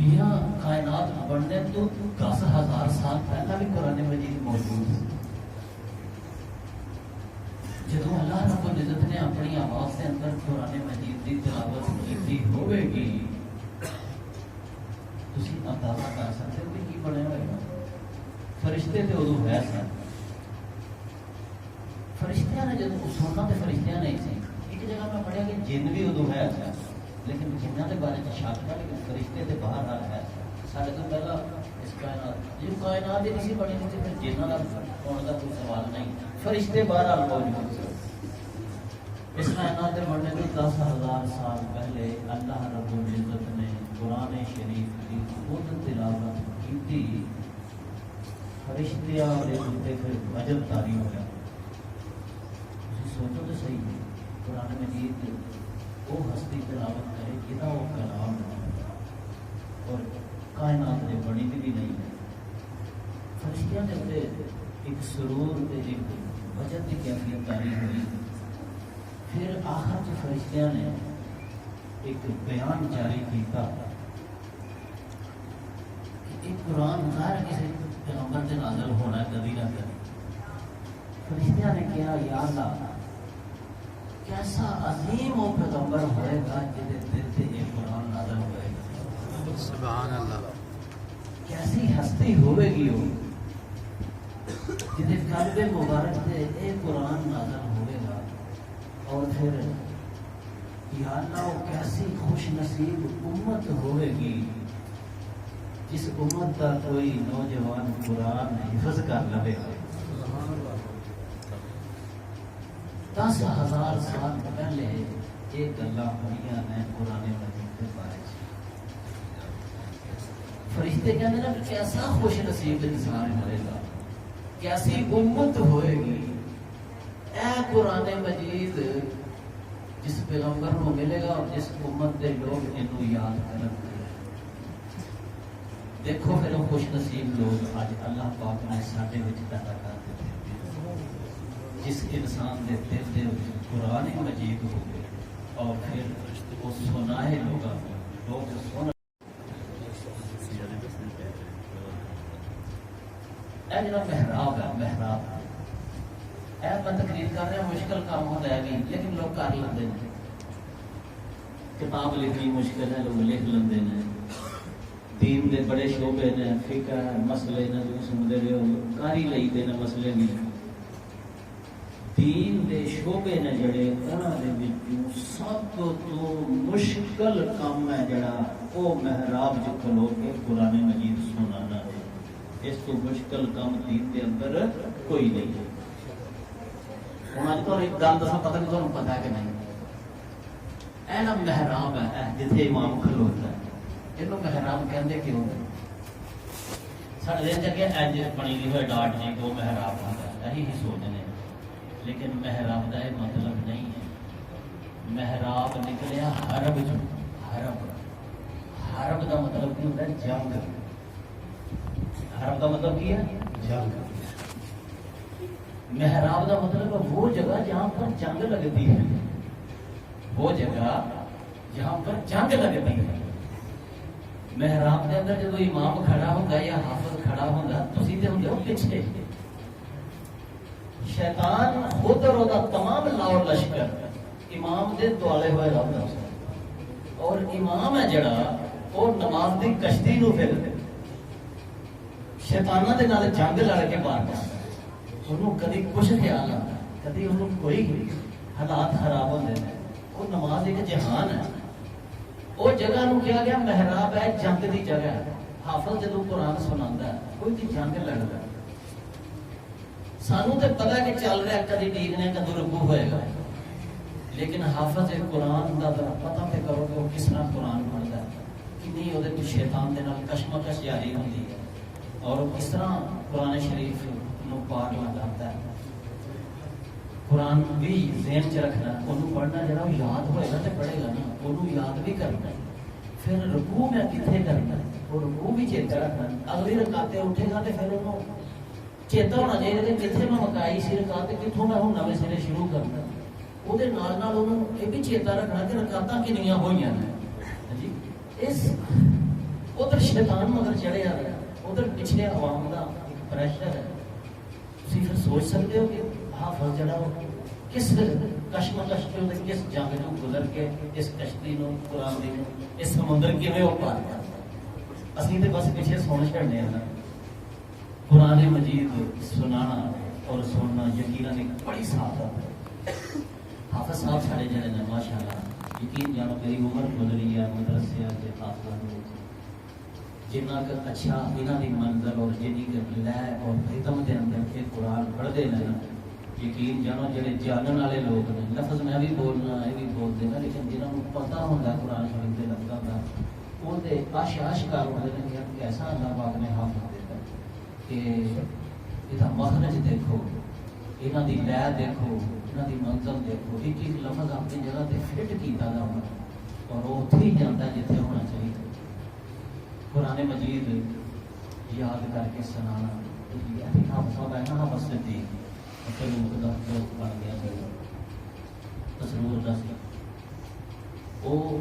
دنیا کائنات بننے تو 10,000 سال پہلا بھی قرآن مجید موجود ہے. جدو اللہ رب العزت نے اپنی آواز کے اندر قرآن مجید کی تلاوت کی ہوئے گی تسی اندازہ کر سکتے ہو کہ بنے ہوئے گا. فرشتے تو ادو ہے سن, فرشتیاں نے جب سننا تو فرشتیاں نہیں سی. ایک جگہ میں پڑھیا کہ جن بھی ادو ہے سن, لیکن جنہوں کے بارے میں شک تھا لیکن فرشتے تو باہر آ ہے. سارے تو پہلا اس کائنات جو کائنات ہی نہیں بنی تھی پھر جنہوں کا ہونے کا کوئی سوال نہیں. فرشتے باہر آ موجود تھے. اس کائنات کے بننے کے 10,000 سال پہلے اللہ رب العزت نے قرآن شریف کی خود تلاوت کی تھی. فرشتیاں اور پھر وجب تاری ہو گیا. سوچو تو صحیح, قرآن مجید وہ ہستی تلاوت کرے کہ وہ کلام اور کائنات نے بڑی بھی نہیں ہے. فرشتیاں کے اندر ایک سرور ایک وجب کی کیفیت تاری ہوئی. پھر آخر سے فرشتیاں نے ایک بیان جاری کیا کہ ایک قرآن ظاہر کسی پیغمبر سے نازل ہونا ہے کبھی نہ کبھی. فرشتیاں نے کہا یا اللہ کیسا عظیم وہ پیغمبر ہوئے گا جس دل سے یہ قرآن نازل ہوئے گا. سبحان اللہ. کیسی ہستی ہوئے گی وہ جس قلب مبارک سے یہ قرآن نازل ہوئے گا. اور پھر یا اللہ وہ کیسی خوش نصیب امت ہوئے گی جس امت کا کوئی نوجوان قرآن حفظ کر لے. 10,000 سال پہلے یہ گلاں ہوئی نے قرآن مجید کے بارے. فرشتے کہتے ہیں کہ کیسا خوش نصیب انسان ہوئے گا, کیسی امت ہوئے گی. اے قرآن مجید جس پیغمبر کو ملے گا اور جس امت کے لوگ انہوں یاد کریں گے. دیکھو پھر وہ خوش نصیب لوگ آج اللہ پاک نے ساڈے وچ پیدا کر دیتے. جس انسان دے دل دے قرآن مجید ہو گئے اور پھر وہ سنائے لوگ سن. اے جناب محراب ہے, محراب اے میں تقریر کر رہا ہوں, مشکل کام ہو جائے گی لیکن لوگ کر لیتے ہیں. کتاب لکھنی مشکل ہے, لوگ لکھ لیتے ہیں. دین دے بڑے شعبے نے, فقہ ہے, مسئلے نے, جو سمجھے رہے ہو کر ہی لیتے ہیں مسئلے بھی. دین دے شعبے نے جڑے انہاں دے وچوں سب تو مشکل کام ہے جڑا وہ محراب جو کھلو کے قرآن مجید سنانا ہے. اس تو مشکل کام دین دے اندر کوئی نہیں ہے. ہوں اج تو ایک گل دساں, پتہ نہیں تمہیں پتا ہے کہ نہیں. اے نا محراب ہے جتھے امام کھلوتا ہے, یہ محراب کہندے کیوں؟ سارے دن جگہ اج بنی نہیں ہوئے ڈاٹ نہیں تو محراب ہوتا ہے, یہی سوچنے. لیکن محراب کا یہ مطلب نہیں ہے. محراب نکلیا حرب جو, حرب, حرب کا مطلب کی ہوتا ہے جنگ. حرب کا مطلب کی ہے جنگ. محراب کا مطلب وہ جگہ جہاں پر جنگ لگتی ہے, وہ جگہ جہاں پر جنگ لگتی ہے. محراب کے اندر جب امام کھڑا ہوگا یا حافظ کھڑا ہوگا تسی تے ہوندے ہو پیچھے. شیطان خود اور تمام لاؤ لشکر امام دے دوالے ہوئے رہتا ہے. اور امام ہے جڑا وہ نماز دی کشتی نو پھر شیطانہ دے نال جنگ لڑ کے مارتا. انہوں کدی کچھ خیال آتا, کدی انہوں کوئی حالات خراب ہوتے ہیں. وہ نماز ایک جہان ہے. وہ جگہ نو کیا گیا محراب ہے, جنگ دی جگہ ہے. حافظ جدو قرآن سناتا ہے کوئی کی جنگ لڑتا ہے. سانو تو پتا کہ چل رہا ہے کدی ڈیگنے کدو رکوع ہوئے گا, لیکن حافظ قرآن کا ذرا پتہ تے کرو کہ وہ کس طرح قرآن پڑھتا ہے, کنی وہ شیطان کے نال کشمکش جاری ہوتی ہے, اور کس طرح قرآن شریف نو پاٹ لگاتا ہے. قرآن بھی ذہن چ رکھنا, انہوں پڑھنا جڑا وہ یاد ہوئے گا تو پڑھے گا نا, انہوں یاد بھی کرنا ہے. پھر رکوع میں کتنے کرنا ہے وہ رکوع بھی چیتا رکھنا. اگلی رکعت اٹھے گا تو پھر انہوں چیتا ہونا چاہیے کہ کتنے میں مکائی سی رکعت, کتوں میں ہوں نویں سرے شروع کرنا. وہ یہ بھی چیتا رکھنا کہ رکعتاں کنیاں ہوئی ہیں. جی اس ادھر شیطان مگر چڑھیا ہے، ادھر پچھلے عوام کا ایک پریشر ہے. تسی پھر سوچ سکتے ہو کہ حافظ جڑا ہو کس کشمکش کے اندر کس جنگ کو گزر کے اس کشتی نو قرآن دی نو اس سمندر کیویں وہ پار کرتا. اسی تے بس پیچھے سن چھڑنے ہیں. قرآن مجید سنانا اور سننا یقیناً ایک بڑی صاف ہے. حافظ صاحب سارے جڑے نے ماشاءاللہ یقین جانو میری عمر گزری ہے مدرسے کے حافظ جنہ کا اچھا انہاں دی منظر اور جنی کے لے اور ریتم دے اندر کے قرآن پڑھتے ہیں یقین جانو جڑے جانن والے لوگ نے لفظ میں بھی بولنا یہ بھی بول دینا لیکن جنہوں کو پتہ ہوتا قرآن شریف کے لفظوں کا وہ دے آشکار ہوتے ہیں کہ کیسا اللہ پاک نے حافظ دیتا کہ یہ مخرج دیکھو انہاں دی لے دیکھو انہاں دی منظر دیکھو ایک ایک لفظ اپنی جگہ تے فٹ کیتا دا ہونا اور وہ اتھے ہی جانتا ہے جتنے ہونا چاہیے. قرآن مجید یاد کر کے سنانا حافظ صاحب ہے نا حافظ صدیق تصور کا جو بن گیا تصور کا سی وہ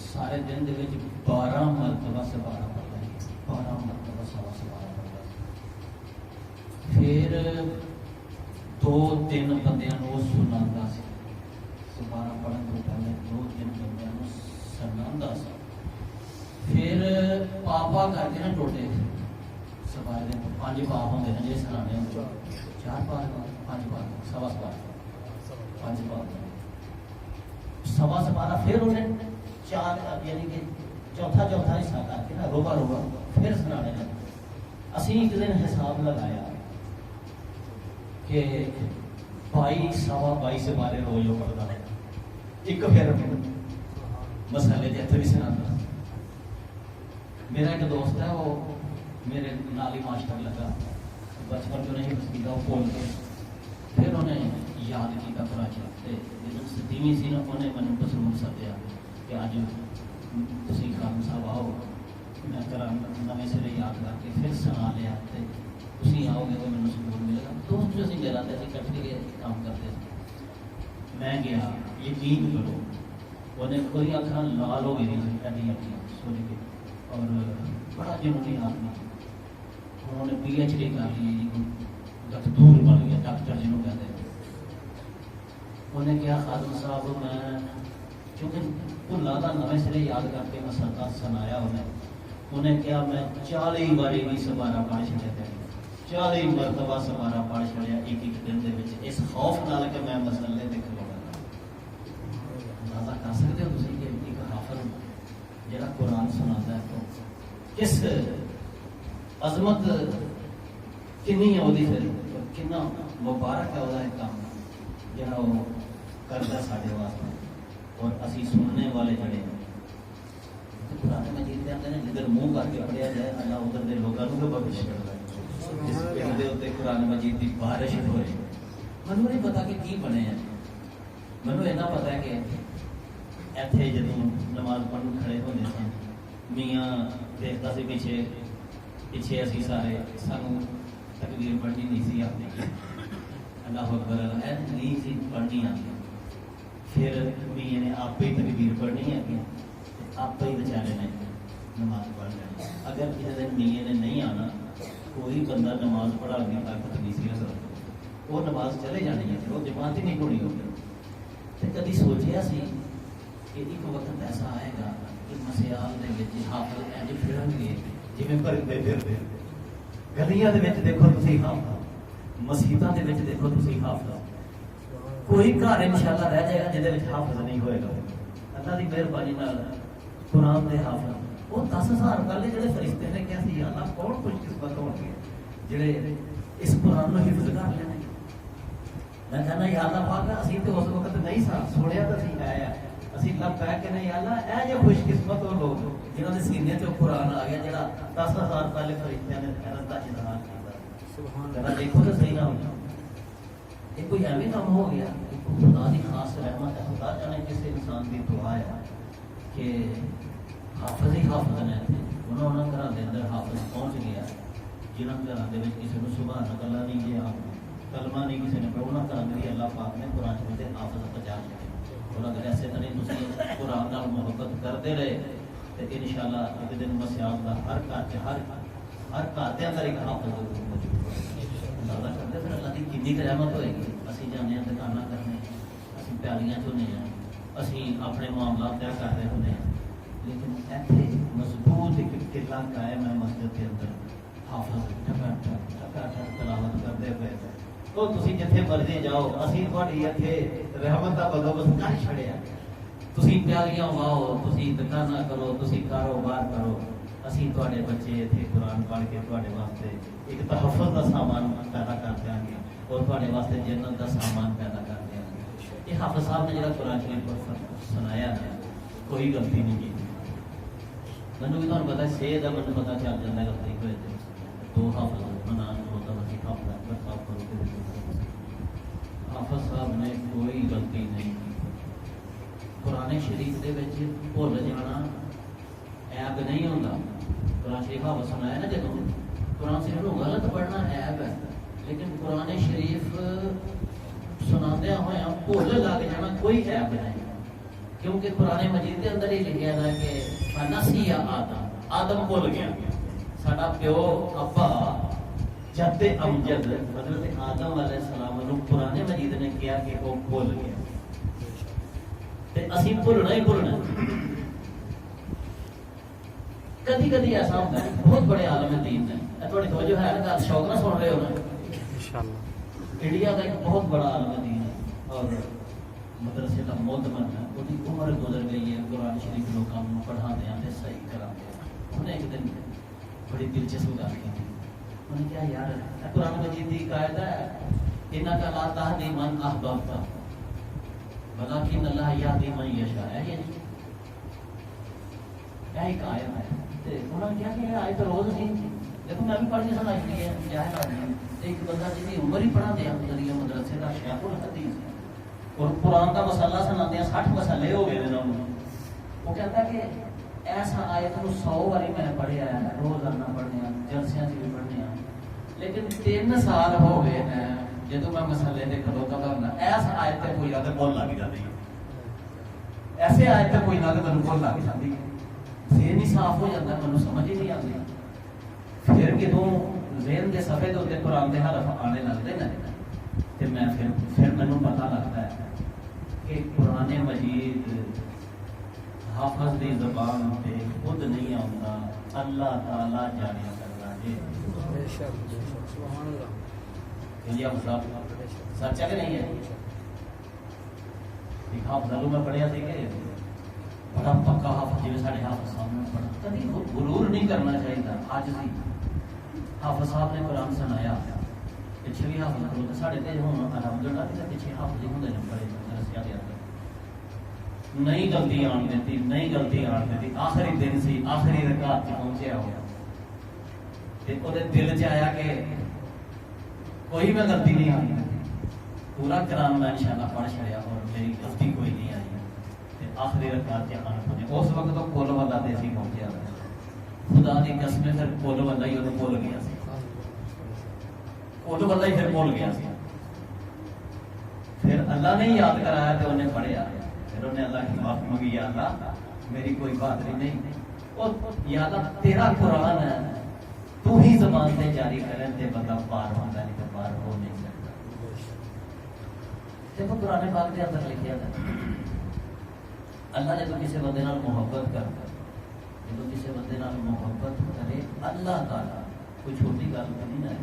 سارے دن دے وچ 12 مرتبہ سے 12 پڑھتا ہے 12 مرتبہ سوا سے 12 پڑھتا ہے. پھر 2-3 بندیاں نو سناتا سی 12 پڑھن تو پہلے 2-3 بندیاں نو سناتا سی. پھر پاپا کر کے نا ٹوٹے سوائے دن 5 پاپ ہوندے ہیں جے سنانے ہوں 4 پاپ 5 پاپ سوا 5 پاپ سوا سے 12 پھر انہیں 4 یعنی کہ چوتھا حصہ کر کے نا روبا پھر سنانے لگے. اسی ایک دن حساب لگایا کہ 22 سوا 22 سے 12 روز جو پڑھتا ہے ایک پھر مسئلے جیسے بھی سناتا. میرا ایک دوست ہے وہ میرے نال ہی ماسٹر لگا بچپن جو نہیں بس وہ بول کے پھر انہیں یاد کیا قرآن شریف جب ستیویں سی نا انہیں مجھے تصور سدیا کہ اج تسی خان صاحب آؤ میں قرآن نویں سرے یاد کر کے پھر سنا لیا تسی آؤ گے تو مجھے سکون ملے گا. دوست جو اسی جلاتے تھے کٹھ کے کام کرتے تھے. میں گیا یقین کرو انہیں کوئی اکھاں لال ہو گئی ایڈی اکھیاں سوچ کے اور بڑا جنونی آدمی انہوں نے پی ایچ ڈی کر لی دور بن گیا ڈاکٹر جنہوں کہتے ہیں. انہیں کیا خادم صاحب میں کیونکہ بھلا کا نویں سرے یاد کر کے میں سرکار سنایا انہیں کیا میں 40 باری بھی سبارہ پڑھ چڑیا تھے 40 مرتبہ سبارہ پڑھ چڑیا ایک دن دے وچ اس خوف نال کہ میں مسئلے دیکھ لوں اندازہ کر سکتے ہو تسی کہ ایک حافظ جڑا قرآن سناتا ہے تو کس عظمت کنی ہے وہی پھر کنا مبارک ہے وہ کام جڑا وہ کرتا ہے سارے واسطے اور اسی سننے والے جڑے ہیں قرآن مجید کے اندر جدھر منہ کر کے پڑھیا جائے اللہ ادھر دے لوگوں کو بخش کرتا ہے. جس پیڑ دے اوتے قرآن مجید کی بارش ہو رہی مجھے نہیں پتا کہ کی بنے ہیں. مجھے اینا پتا ہے کہ ایتھے جدوں نماز پڑھن کھڑے ہوندے سن میاں دیکھتا سی پیچھے اسی سارے سانو تکبیر پڑھنی نہیں سی آتی اللہ اکبر نہیں سی پڑھنی آتی. پھر میاں نے آپ ہی تکبیر پڑھنی ہے آپ ہی بیچارے نے نماز پڑھ لینی. اگر کسی دن میاں نے نہیں آنا کوئی بندہ نماز پڑھا کے طاقت نہیں سی حاصل وہ نماز چلے جانی ہے وہ جماعت ہی نہیں ہونی ہوگی. کدی سوچیا سی کہ ایک وقت ایسا آئے گا کہ مسیال دے وچ حافظ انج پھرن گے جویں پرندے پھردے گلیاں دے وچ دیکھو تسی حافظ مسجداں دے وچ دیکھو تسی حافظ کوئی گھر انشاءاللہ رہ جائے گا جہدے وچ حافظ نہیں ہوئے گا. اللہ دی مہربانی نال قرآن دے حافظ وہ 10,000 پہلے جڑے فرشتے نے کیا سی اللہ کون خوش قسمت ہو گئے جڑے اس قرآن نو حفظ کر لینے. میں کہنا یا اللہ پاک اسی تے اس وقت نہیں سا سنیا تے سی آیا اسی لب پہ کہ نہیں اللہ اے جو خوش قسمت ہو لوگ جنہاں دے سینے تے قرآن آ گیا جڑا 10,000 پہلے فرشتے نے خیرت دا اظہار کیتا. ذرا دیکھو تے صحیح نہ ہو یہ کوئی ایویں کام ہو گیا خدا کی خاص رحمت ہے. خدا جانے کسی انسان کی دعا ہے کہ حافظ ہی حافظ نے انہوں نے گھر کے اندر حافظ پہنچ گیا جنہوں گھر کے کسی نے سبحان اللہ نہیں کیا کلمہ نہیں کسی نے پڑھنا گھر بھی اللہ پاک نے قرآن شریف حافظ پہنچا چکے. اور اگر ایسے طرح تم قرآن نال محبت کرتے رہے تو انشاءاللہ ایک دن مسیاب کا ہر گھر کے اندر ایک حافظ ضرور موجود ہوگا. اندازہ کرتے پھر اللہ کی کنی رحمت ہوئے گی. اسی جانے ہیں دکانیں کرنے, اسی پیالیاں چونے ہیں, اسی اپنے معاملات طے کر رہے ہوتے ہیں, لیکن ایتھے مضبوط ایک قلعہ قائم ہے مسجد کے اندر. حافظ تلاوت کرتے پے تو تسی جتھے مرضی جاؤ, اسی تہاڈی ایتھے رحمت دا بندوبست کر چھڑیا. تسی پیالیاں واؤ, تسی دکاناں کرو, تسی کاروبار کرو, اسی تہاڈے بچے اتنے قرآن پڑھ کے تہاڈے واسطے ایک تحفظ کا سامان پیدا کر دیں گے اور تہاڈے واسطے جنت کا سامان پیدا کر دیں گے. یہ حافظ صاحب نے جڑا قرآن شریف سنایا ہے کوئی غلطی نہیں کی. مینوں بھی تمہیں پتا سے دا مینوں پتا چل جاتا ہے غلطی ہوئے تو حافظ منان ہوتا وسیع حافظ صاحب کرو. حافظ صاحب نے کوئی غلطی نہیں کی. قرآن شریف دے وچ بھول جانا عیب نہیں ہوتا. قرآن شریف حافظ سنایا نا جب قرآن شریف کو غلط پڑھنا عیب ہے, لیکن قرآن شریف سناندیا ہوا بھول لگ جانا کوئی عیب نہیں, کیونکہ قرآن مجید کے اندر ہی لکھا ہے کہ فنسی آدم بھول گیا. ساڈا پیو ابا جد امجد حضرت آدم علیہ السلام نو قرآن مجید نے کیا کہ وہ بھول گیا, تے اسی بھولنا ہی بھولنا. کدی کدی ایسا ہوتا ہے بہت بڑے عالم دین ہے تھوڑی توجہ ہے نا, شوق نہ سن رہے ہو نا. انڈیا کا ایک بہت بڑا عالم دین ہے اور مدرسے کا معتمد ہے, وہ عمر گزر گئی ہے قرآن شریف لوگوں کو پڑھا دیا صحیح کرا دیا. انہیں ایک دن بڑی دلچسپ گل کی تھی. انہیں کیا یار قرآن مجید کی قاعد ہے انہاں کا لا تہدی من احببت ولکن اللہ یہدی من یشاء. ایک آیت ہے. انہوں نے کیا کہ آیت روز نہیں, دیکھو میں بھی پڑھنی سنائی دی ہے جاہل آدمی. ایک بندہ جس کی عمر ہی پڑھا دیا ذریعہ مدرسے کا شیخ الحدیث اور قرآن کا مسئلہ سناتے ہیں 60 مسئلے ہو گئے انہوں نے. وہ کہتا ہے کہ ایسا آیت کو 100 باری میں نے پڑھیا ہے, روزانہ پڑھنے جلسیاں سے بھی پڑھنے, لیکن 3 سال ہو گئے ہیں جدو میں مسئلے دے کھلوتا کرنا ایسا آیت تے کوئی آدھے بول لگ جاتی ہے, ایسے آیت تے کوئی نہ کہ میں بول لگ جاتی ہے. ذہن ہی صاف ہو جاتا ہے, مجھے سمجھ ہی نہیں آتی. پھر کدوں ذہن کے صفحے کے قرآن کے حرف آنے لگتے ہیں تو میں پھر مینوں پتہ لگتا ہے کہ قرآن مجید حافظ دی زبان پہ خود نہیں آتا, اللہ تعالیٰ جاری کرتا ہے. سچ ہے کہ نہیں ہے؟ ایک حافظ میں پڑھیا تھی کہ بڑا پکا حافظ جی سارے حافظ صاحب نے پڑھا, کبھی غرور نہیں کرنا چاہیے. آج بھی حافظ صاحب نے قرآن سنایا پیچھے بھی حافظ کرو تو سارے تے ہوں الحمدللہ پیچھے حافظ ہوں رسیا دیا نہیں غلطی آن دیتی, نہیں غلطی آن دیتی. آخری دن سی, آخری رکعت پہنچیا ہوا وہ دل چ آیا کہ کوئی میں غلطی نہیں آئی, پورا کلام میں انشاءاللہ پڑھ چھڑیا اور میری غلطی کوئی نہیں آئی. آخری رکعت کے آن پہنچے اس وقت تو کول والا دیسی پہنچیا, خدا دی قسم پھر کول والا ہی وہ بول گیا سی, کول والا ہی پھر بول گیا سی. پھر اللہ نے یاد کرایا تو انہیں پڑھیا, پھر انہیں اللہ کی معافی مانگی, یا اللہ میری کوئی بات نہیں, اور یا اللہ تیرا قرآن ہے تو ہی زبان سے جاری کریں تے بندہ پار ہوتا نہیں تو پار ہو نہیں سکتا. دیکھو قرآن پاک کے اندر لکھا ہے اللہ نے تو کسی بندے نال محبت کرتا, جب کسی بندے نال محبت کرے اللہ تعالیٰ کوئی چھوٹی گل نہیں ہے,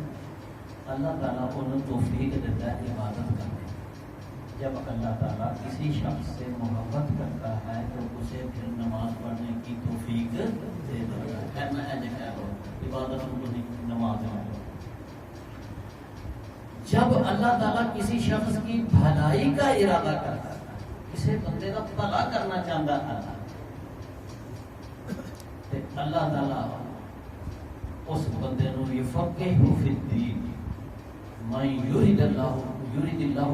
اللہ تعالیٰ انہوں توفیق دیتا ہے عبادت کرنے. جب اللہ تعالیٰ کسی شخص سے محبت کرتا ہے تو اسے پھر نماز پڑھنے کی توفیق دے دیتا ہے. میں عبادت نماز ہے. جب اللہ تعالیٰ کسی شخص کی بھلائی کا ارادہ کرتا ہے, کسی بندے کا بھلا کرنا چاہتا ہے, اللہ تعالیٰ اس بندے نو یفقہ فی الدین من یرید اللہ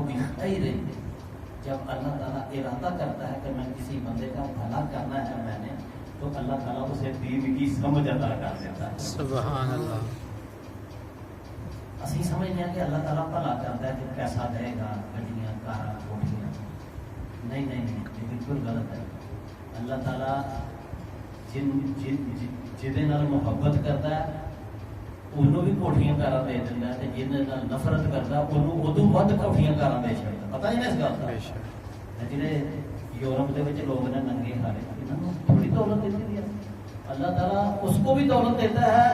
بخیر. جب اللہ تعالیٰ ارادہ کرتا ہے کہ میں کسی بندے کا بھلا کرنا ہے میں نے, تو اللہ تعالیٰ اسے دین کی سمجھ عطا کر دیتا ہے. سبحان اللہ. اسی سمجھتے ہیں کہ اللہ تعالیٰ بھلا کرتا ہے کہ پیسہ دے گا, گڈیاں کاراں کوٹھیاں. نہیں, یہ بالکل غلط ہے. اللہ تعالیٰ ਜਿਹਦੇ ਨਾਲ ਮੁਹੱਬਤ ਕਰਦਾ ਹੈ ਉਹਨੂੰ ਵੀ ਕੋਠੀਆਂ ਕਾਰਾਂ ਦੇ ਦਿੰਦਾ ਤੇ ਜਿਹਦੇ ਨਾਲ ਨਫ਼ਰਤ ਕਰਦਾ ਉਹਨੂੰ ਉਦੋਂ ਵੱਧ ਕੋਠੀਆਂ ਕਾਰਾਂ ਦੇ ਛੱਡਦਾ। ਪਤਾ ਹੀ ਨਾ ਇਸ ਗੱਲ ਦਾ। ਜਿਹੜੇ یورپ ਦੇ ਵਿੱਚ ਲੋਕ ਨੇ ਨੰਗੇ ਹਾਰੇ ਇਹਨਾਂ ਨੂੰ ਥੋੜੀ ਦੌਲਤ ਦੇਤੀ ہے اللہ تعالیٰ اس کو بھی دولت دیتا ہے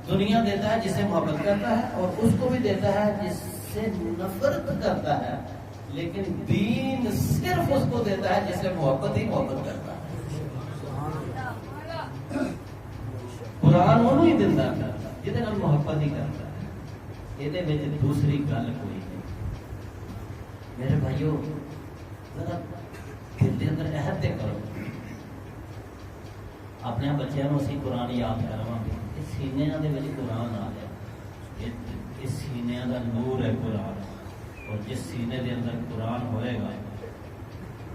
دنیا دیتا ہے جس سے محبت کرتا ہے اور اس کو بھی دیتا ہے جس سے نفرت کرتا ہے لیکن دین صرف اس کو دیتا ہے جس سے محبت ہی محبت کرتا ہے۔ قرآن انہوں ہی دیتا ہے جہدے نال محبت ہی کرتا ہے۔ یہ دوسری گل کوئی نہیں میرے بھائیو، ذرا دل کے اندر عہد تے کرو اپنے بچوں اسی قرآن یاد کروا گے۔ سینیا کے قرآن آ گیا، اس سینیا کا نور ہے قرآن، اور جس سینے کے اندر قرآن ہوئے گا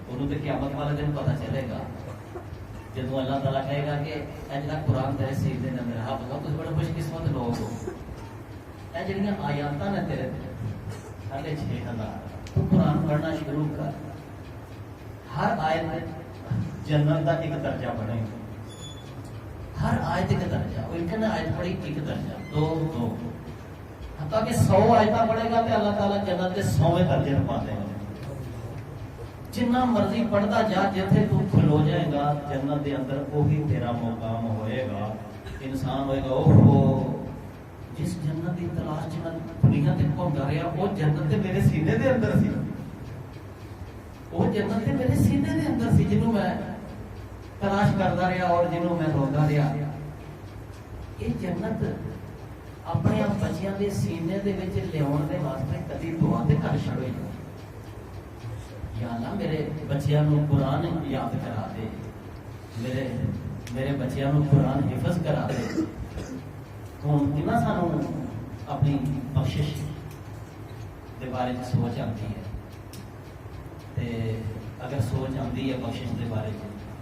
انہوں تو قیامت والے دن پتہ چلے گا جب اللہ تعالیٰ کہے گا کہ اے جڑا قرآن تیرے سینے کے اندر ہے، بتاؤ تم بڑے خوش قسمت لوگ ہو، اے جڑیاں آیاتاں نے تیرے 6,500 تو قرآن پڑھنا شروع کر۔ ہر آیت جنت کا ایک درجہ بنے گا، ہر آیت ایک درجہ، وہ ایک نے آیت پڑھی ایک درجہ، دو حتیٰ کہ 100 آیتاں پڑھے گا تو اللہ تعالیٰ جنت کے 100ویں درجے پا دے گا۔ جنہ مرضی پڑھتا جا، جتھے تو کھلو جائے گا جنت کے اندر وہی تیرا مقام ہوئے گا۔ انسان ہوئے گا اوہو جس جنت کی تلاش جنت دنیا تے گھومدا رہیا وہ جنت تے میرے سینے دے اندر سی، وہ جنت تے میرے سینے دے اندر سی جنوں میں تلاش کرتا رہا اور جنوں میں روتا رہا۔ یہ جنت اپنے بچیاں کے سینے دے وچ لیاون دے واسطے کدی دعا تے کر چھڑو یا اللہ میرے بچیاں نو قرآن یاد کرا دے، میرے بچیاں نو قرآن حفظ کرا دے۔ ہوں کنا سانو اپنی بخشش دے بارے سوچ آتی ہے، تے اگر سوچ آتی ہے بخشش دے بارے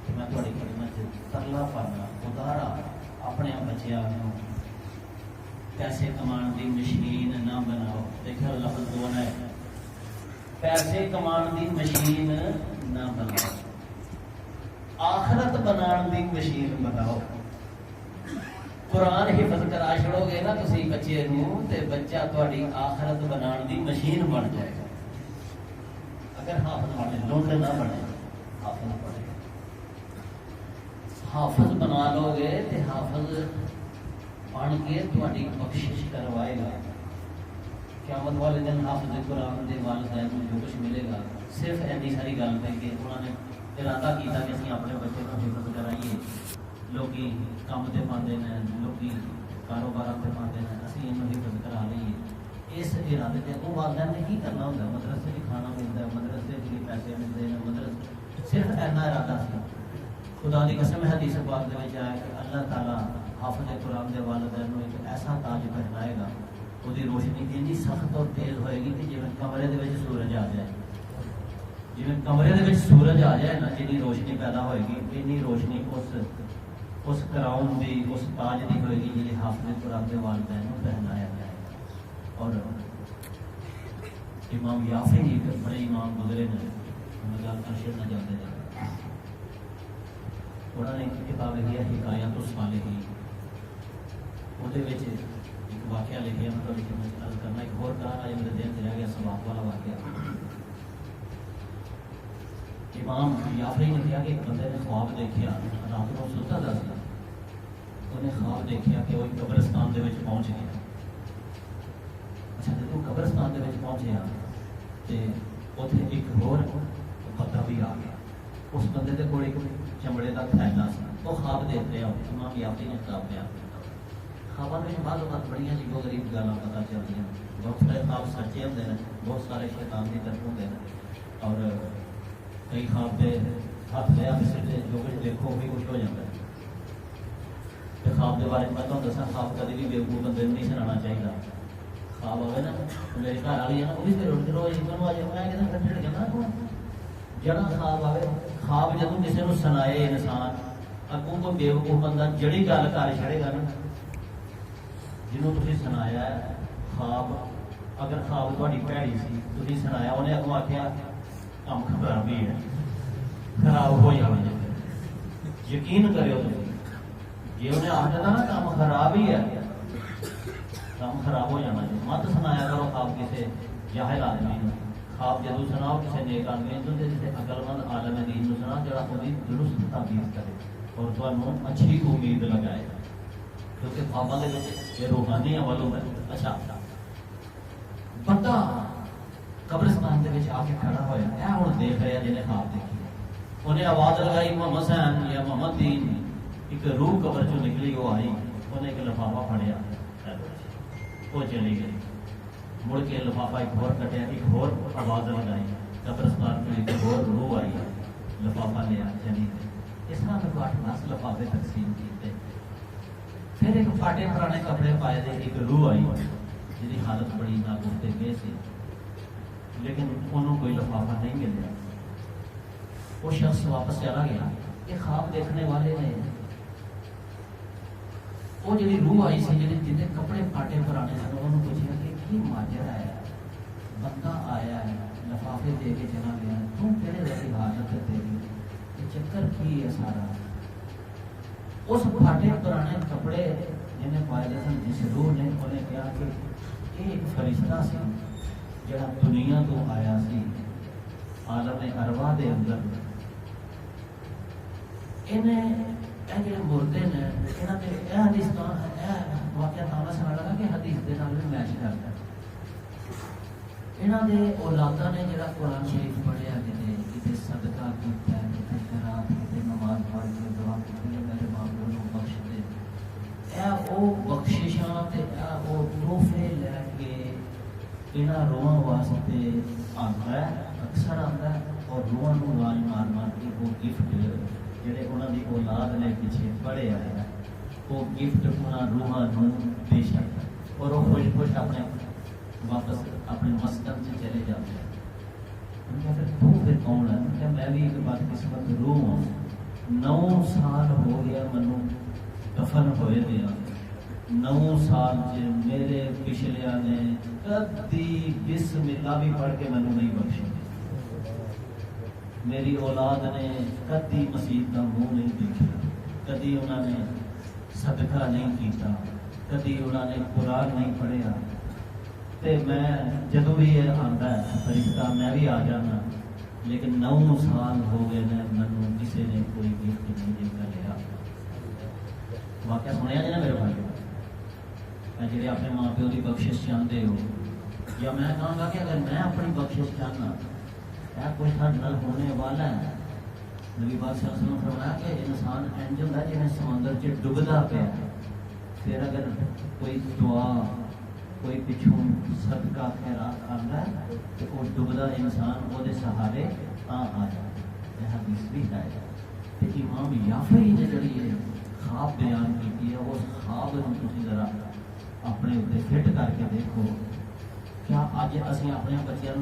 تو میں تھوڑی خدمت ترلا پانا ادارا اپنے بچیاں پیسے کمان دی مشین نہ بناؤ۔ دیکھو لفظ دون ہے، پیسے کمان دی مشین نہ بناؤ، آخرت بنان دی مشین بناؤ۔ قرآن حفظ کرا چھڑو گے نا تسی بچے نو تے بچہ تہاڈی آخرت بنان دی مشین بن جائے گا۔ اگر حافظ بنے لونڈ نہ بنے، حافظ بنے، حافظ بنا لو گے تے حافظ بن کے تہاڈی بخشش کروائے گا۔ قیامت والے دن حافظ قرآن دے والدین کو جو کچھ ملے گا صرف اینی ساری گل پہ کہ انہوں نے ارادہ کیتا کہ اسی اپنے بچے کو حفظ کرائیے۔ لوگ کام تے پاندے نے، لوگ کاروبار تے پاندے نے، اسی انہوں حفظ کرا لئیے۔ اس ارادے تے وہ والدین نے کی کرنا ہوتا ہے، مدرسے بھی کھانا ملتا ہے، مدرسے بھی پیسے ملتے ہیں، مدرسے صرف ایسا ارادہ سی۔ خدا دی قسم حدیث پاک دے وچ آیا کہ اللہ تعالیٰ حافظ قرآن دے والدین کو ایک ایسا تاج پہنائے گا، وہ دی روشنی اتنی سخت اور تیز ہوئے گی کہ جیسے کمرے دے وچ سورج آ جائے، جی کمرے دے وچ سورج آ جائے نا، جنی روشنی پیدا ہوئے گی اتنی روشنی اس کراؤن دی، اس تاج دی ہوئے گی جی حافظ قرآن دے والدین کو پہنایا جائے گا۔ اور امام یافعی جی بڑے امام گزرے نے، مجال ارشد نہ جاتے ہیں، انہوں نے ایک کتاب لکھی ہے حکایات الصالحین، وہ ایک واقعہ لکھا، مطلب عرض کرنا ایک اور کہا آج میرے دل سے رہ گیا ثواب والا واقعہ۔ امام یافعی نے کہا کہ ایک بندے نے خواب دیکھا، رات کو ستا تھا، انہیں خواب دیکھا کہ وہ قبرستان دے وچ پہنچ گیا۔ اچھا جب وہ قبرستان دے وچ پہنچیا تے اوتھے ایک اور بندہ بھی آ گیا، اس بندے دے کول ایک چمڑے کا تھیلا سی، وہ خواب دیکھ رہا، امام یافعی نے خواب بیان کیا۔ خوابوں میں بعض اوقات بڑی عجیب و غریب گلاں پتہ چلتی ہیں، بہت سارے خواب سچے ہوتے ہیں، بہت سارے شیطان کی طرف ہوتے ہیں، اور کئی خواب پہ ہاتھ لیا کسی سے جو کچھ دیکھو بھی کچھ ہو جاتا ہے۔ خواب کے بارے میں تو دسا، خواب کبھی بھی بیوقوف بندے نہیں سنانا چاہیے۔ خواب آئے نا میرے گھر والی ہے نا، وہ بھی پھر اٹھ روز آ جائے، میں کہنا کٹڑ کہنا جڑا خواب آئے، خواب جب کسی کو سنائے انسان اگوں کو بیوقوف بندہ جڑی گل کر چھڑے گا نا جنہوں تھی سنایا ہے خواب، اگر خواب تھوڑی بھڑی سی تھی سنایا انہیں اگوں آخیا کام خرابی ہے، خراب ہو جانا۔ یقین کرو جی انہیں آخر نا کام خراب ہی ہے، کام خراب ہو جانا ہے۔ مت سنایا کرو خواب کسی جاہل آدمی نے، خواب جدو سناؤ کسی نیک آدمی تو جیسے عقل مند عالم دین کو سنا جڑا خود درست تعبیر کرے اور تمہیں اچھی امید لگائے، کیونکہ خوابوں کے یہ روحانی عمل ہوتا ہے۔ اچھا بندہ قبرستان کے آ کے کھڑا ہوا ہے، ہوں دیکھ رہا جنہیں خواب دیکھی، انہیں آواز لگائی محمد حسین یا محمد دین، ایک روح قبر چو نکلی، وہ آئی، انہیں ایک لفافہ پھڑیا، وہ چلی گئی، مڑ کے لفافہ ایک اور کٹیا، ایک اور آواز لگائی، قبرستان میں ایک اور روح آئی، لفافہ لیا، چلی گئی۔ اس طرح میں 8-10 لفافے تقسیم کیتے، پھر ایک پھاٹے پرانے کپڑے پائے تھے، ایک روح آئی جی حالت بڑی ناگفتے گئے سی، لیکن انہوں کوئی لفافہ نہیں ملیا، وہ شخص واپس چلا گیا۔ یہ خواب دیکھنے والے نے وہ جی روح آئی سی جن کپڑے پھاٹے پرانے سن، انہوں پوچھا کہ کی ماجرا ہے، بندہ آیا ہے لفافے دے کے چلا گیا، تم کہڑے ویسی حالت ہے تیری، یہ چکر کی ہے سارا؟ اس پھاٹے پرانے کپڑے جنہیں پائے سن جس روح نے انہیں کہا کہ یہ ایک فرشتہ سی جڑا دنیا تو آیا سی عالم ارواح دے اندر، انہیں جڑے مردے نے یہاں کے حدیث واقعہ تانا سنا لگا کہ حدیث کے نال بھی میچ کرتا ہے۔ یہاں کے اولادا نے جڑا قرآن شریف پڑھیا، کتنے صدقہ کیتا ہے، کتنے خیرات کیتے، نماز پڑھ کے دعا کی میرے ماں کو بخش دے، وہ بخششاں وہ تحفے لے کے یہاں روحاں واسطے آتا ہے، اکثر آتا ہے، اور روحاں کو آواز مار مار کے وہ گفٹ جڑے انہوں کی اولاد نے پیچھے پڑھے آئے ہیں وہ گفٹ انہوں روحاں پیش کرتا ہے، اور وہ خوش خوش اپنے واپس اپنے مسکن سے چلے جاتے ہیں۔ تو پھر کون ہے؟ کہ میں بھی ایک بات قسمت روح ہوں، 9 سال ہو گیا منو دفن ہوئے دیا، 9 سال میرے پچھلیا نے کدی بسم اللہ بھی پڑھ کے منو نہیں بخشی، میری اولاد نے کدی مسیح کا منہ نہیں دیکھا، کدی انہوں نے صدقہ نہیں کیتا، کدی انہوں نے قرآن نہیں پڑھیا، تے میں جدو بھی یہ آتا ہے فرشتہ میں بھی آ جانا، لیکن 9 سال ہو گئے منو کسی نے کوئی گفٹ نہیں دے کر لیا۔ واقعہ سنیا جی نا میرے بھائی، جی اپنے ماں پیو کی بخشش چاہتے ہو، یا میں کہوں گا کہ اگر میں اپنی بخشش چاہنا کچھ ہر نل ہونے والا ہے۔ نبی پاک صلی اللہ علیہ وسلم نے فرمایا کہ انسان انج ہوتا ہے جنہیں سمندر چ ڈبدا پیا، پھر اگر کوئی دعا کوئی پچھوں صدقہ خیرات آتا ہے تو وہ ڈبدا انسان وہ سہارے آ جائے۔ یہ حدیث بھی ہے کہ امام یافعی نے جڑی ہے خواب بیان کی ہے، اس خواب کو تسی ذرا اپنے اتنے فٹ کر کے دیکھو۔ کیا اج اسی اپنے بچیاں